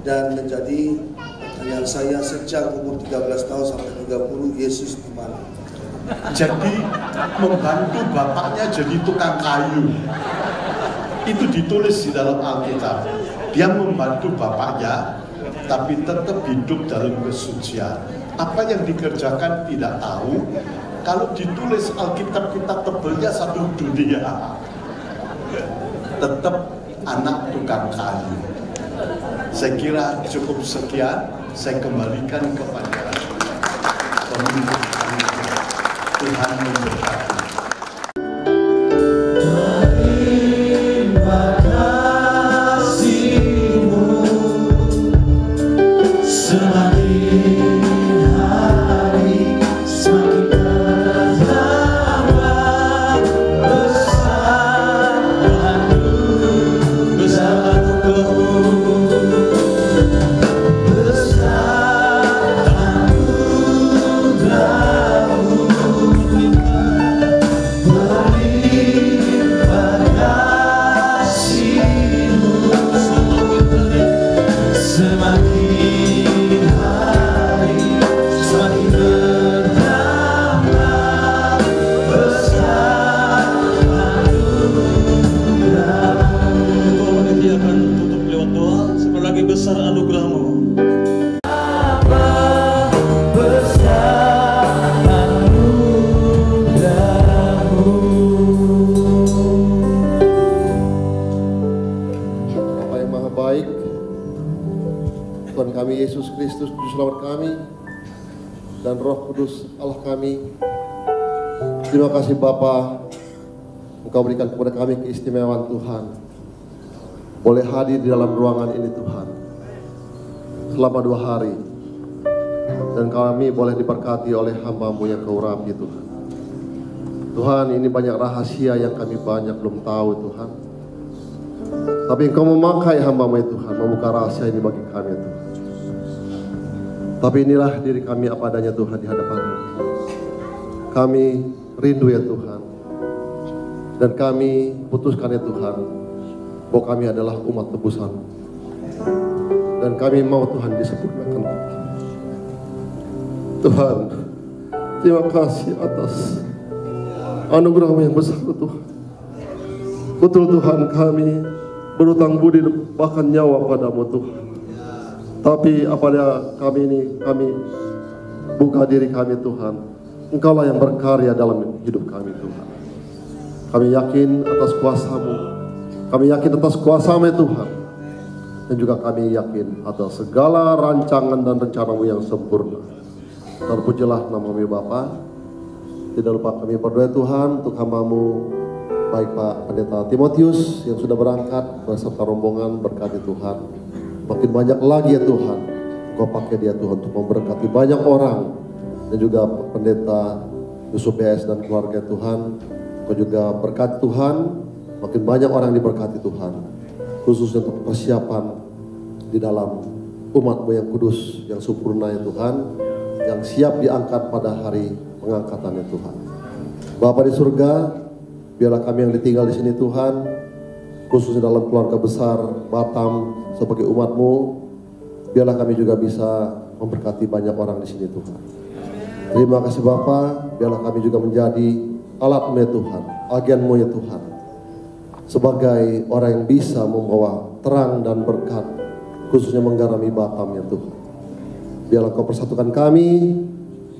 Dan menjadi pertanyaan saya, sejak umur 13 tahun sampai 30 Yesus di mana? Jadi membantu bapaknya jadi tukang kayu. Itu ditulis di dalam Alkitab. Dia membantu bapaknya, tapi tetap hidup dalam kesucian. Apa yang dikerjakan tidak tahu. Kalau ditulis Alkitab kita tebelnya satu dunia. Tetap anak tukang kayu. Saya kira cukup sekian. Saya kembalikan kepada pemimpin. Tuhan memberkati. Tuhan kami Yesus Kristus, Juru Selamat kami, dan Roh Kudus Allah kami. Terima kasih Bapa, Engkau berikan kepada kami keistimewaan Tuhan, boleh hadir di dalam ruangan ini Tuhan selama 2 hari, dan kami boleh diberkati oleh hamba-Mu yang Kau urapi Tuhan. Tuhan, ini banyak rahasia yang kami banyak belum tahu Tuhan, tapi Engkau memakai hamba-Mu Tuhan, membuka rahasia ini bagi kami Tuhan. Tapi inilah diri kami apa adanya Tuhan di hadapan-Mu. Kami rindu ya Tuhan, dan kami putuskan ya Tuhan, bahwa kami adalah umat tebusan, dan kami mau Tuhan disempurnakan. Tuhan, terima kasih atas anugerah-Mu yang besar Tuhan. Betul Tuhan, kami berutang budi bahkan nyawa padamu Tuhan. Tapi apabila kami buka diri kami Tuhan, Engkaulah yang berkarya dalam hidup kami Tuhan. Kami yakin atas kuasa-Mu, kami yakin atas kuasa-Mu Tuhan, dan juga kami yakin atas segala rancangan dan rencana-Mu yang sempurna. Terpujilah nama-Mu Bapa. Tidak lupa kami berdoa Tuhan untuk hamba-Mu, baik Pak Pendeta Timotius yang sudah berangkat beserta rombongan, berkati Tuhan. Makin banyak lagi ya Tuhan, Kau pakai dia Tuhan untuk memberkati banyak orang, dan juga Pendeta Yusuf PS dan keluarga Tuhan. Kau juga berkati Tuhan, makin banyak orang diberkati Tuhan, khususnya untuk persiapan di dalam umat-Mu yang kudus, yang sempurna ya Tuhan, yang siap diangkat pada hari pengangkatannya Tuhan. Bapa di surga, biarlah kami yang ditinggal di sini Tuhan, khususnya dalam keluarga besar Batam sebagai umat-Mu, biarlah kami juga bisa memberkati banyak orang di sini Tuhan. Terima kasih Bapa, biarlah kami juga menjadi alat-Mu ya Tuhan, agen-Mu ya Tuhan, sebagai orang yang bisa membawa terang dan berkat, khususnya menggarami Batam ya Tuhan. Biarlah Kau persatukan kami,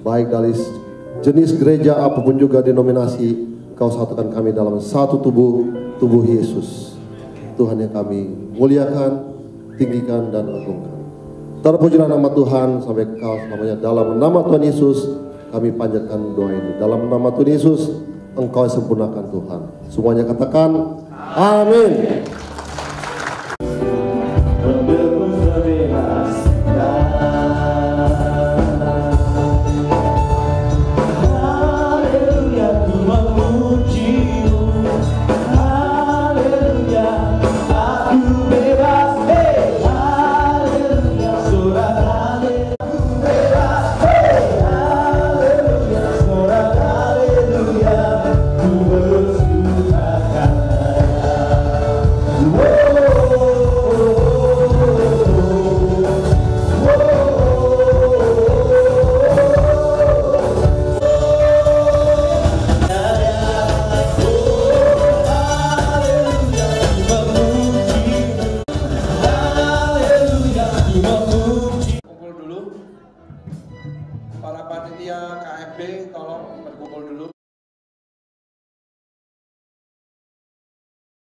baik dari jenis gereja apapun juga denominasi, Kau satukan kami dalam satu tubuh Yesus. Tuhan yang kami muliakan, tinggikan dan agungkan. Terpujilah nama Tuhan sampai kekal selamanya. Dalam nama Tuhan Yesus kami panjatkan doa ini. Dalam nama Tuhan Yesus Engkau sempurnakan Tuhan. Semuanya katakan amin.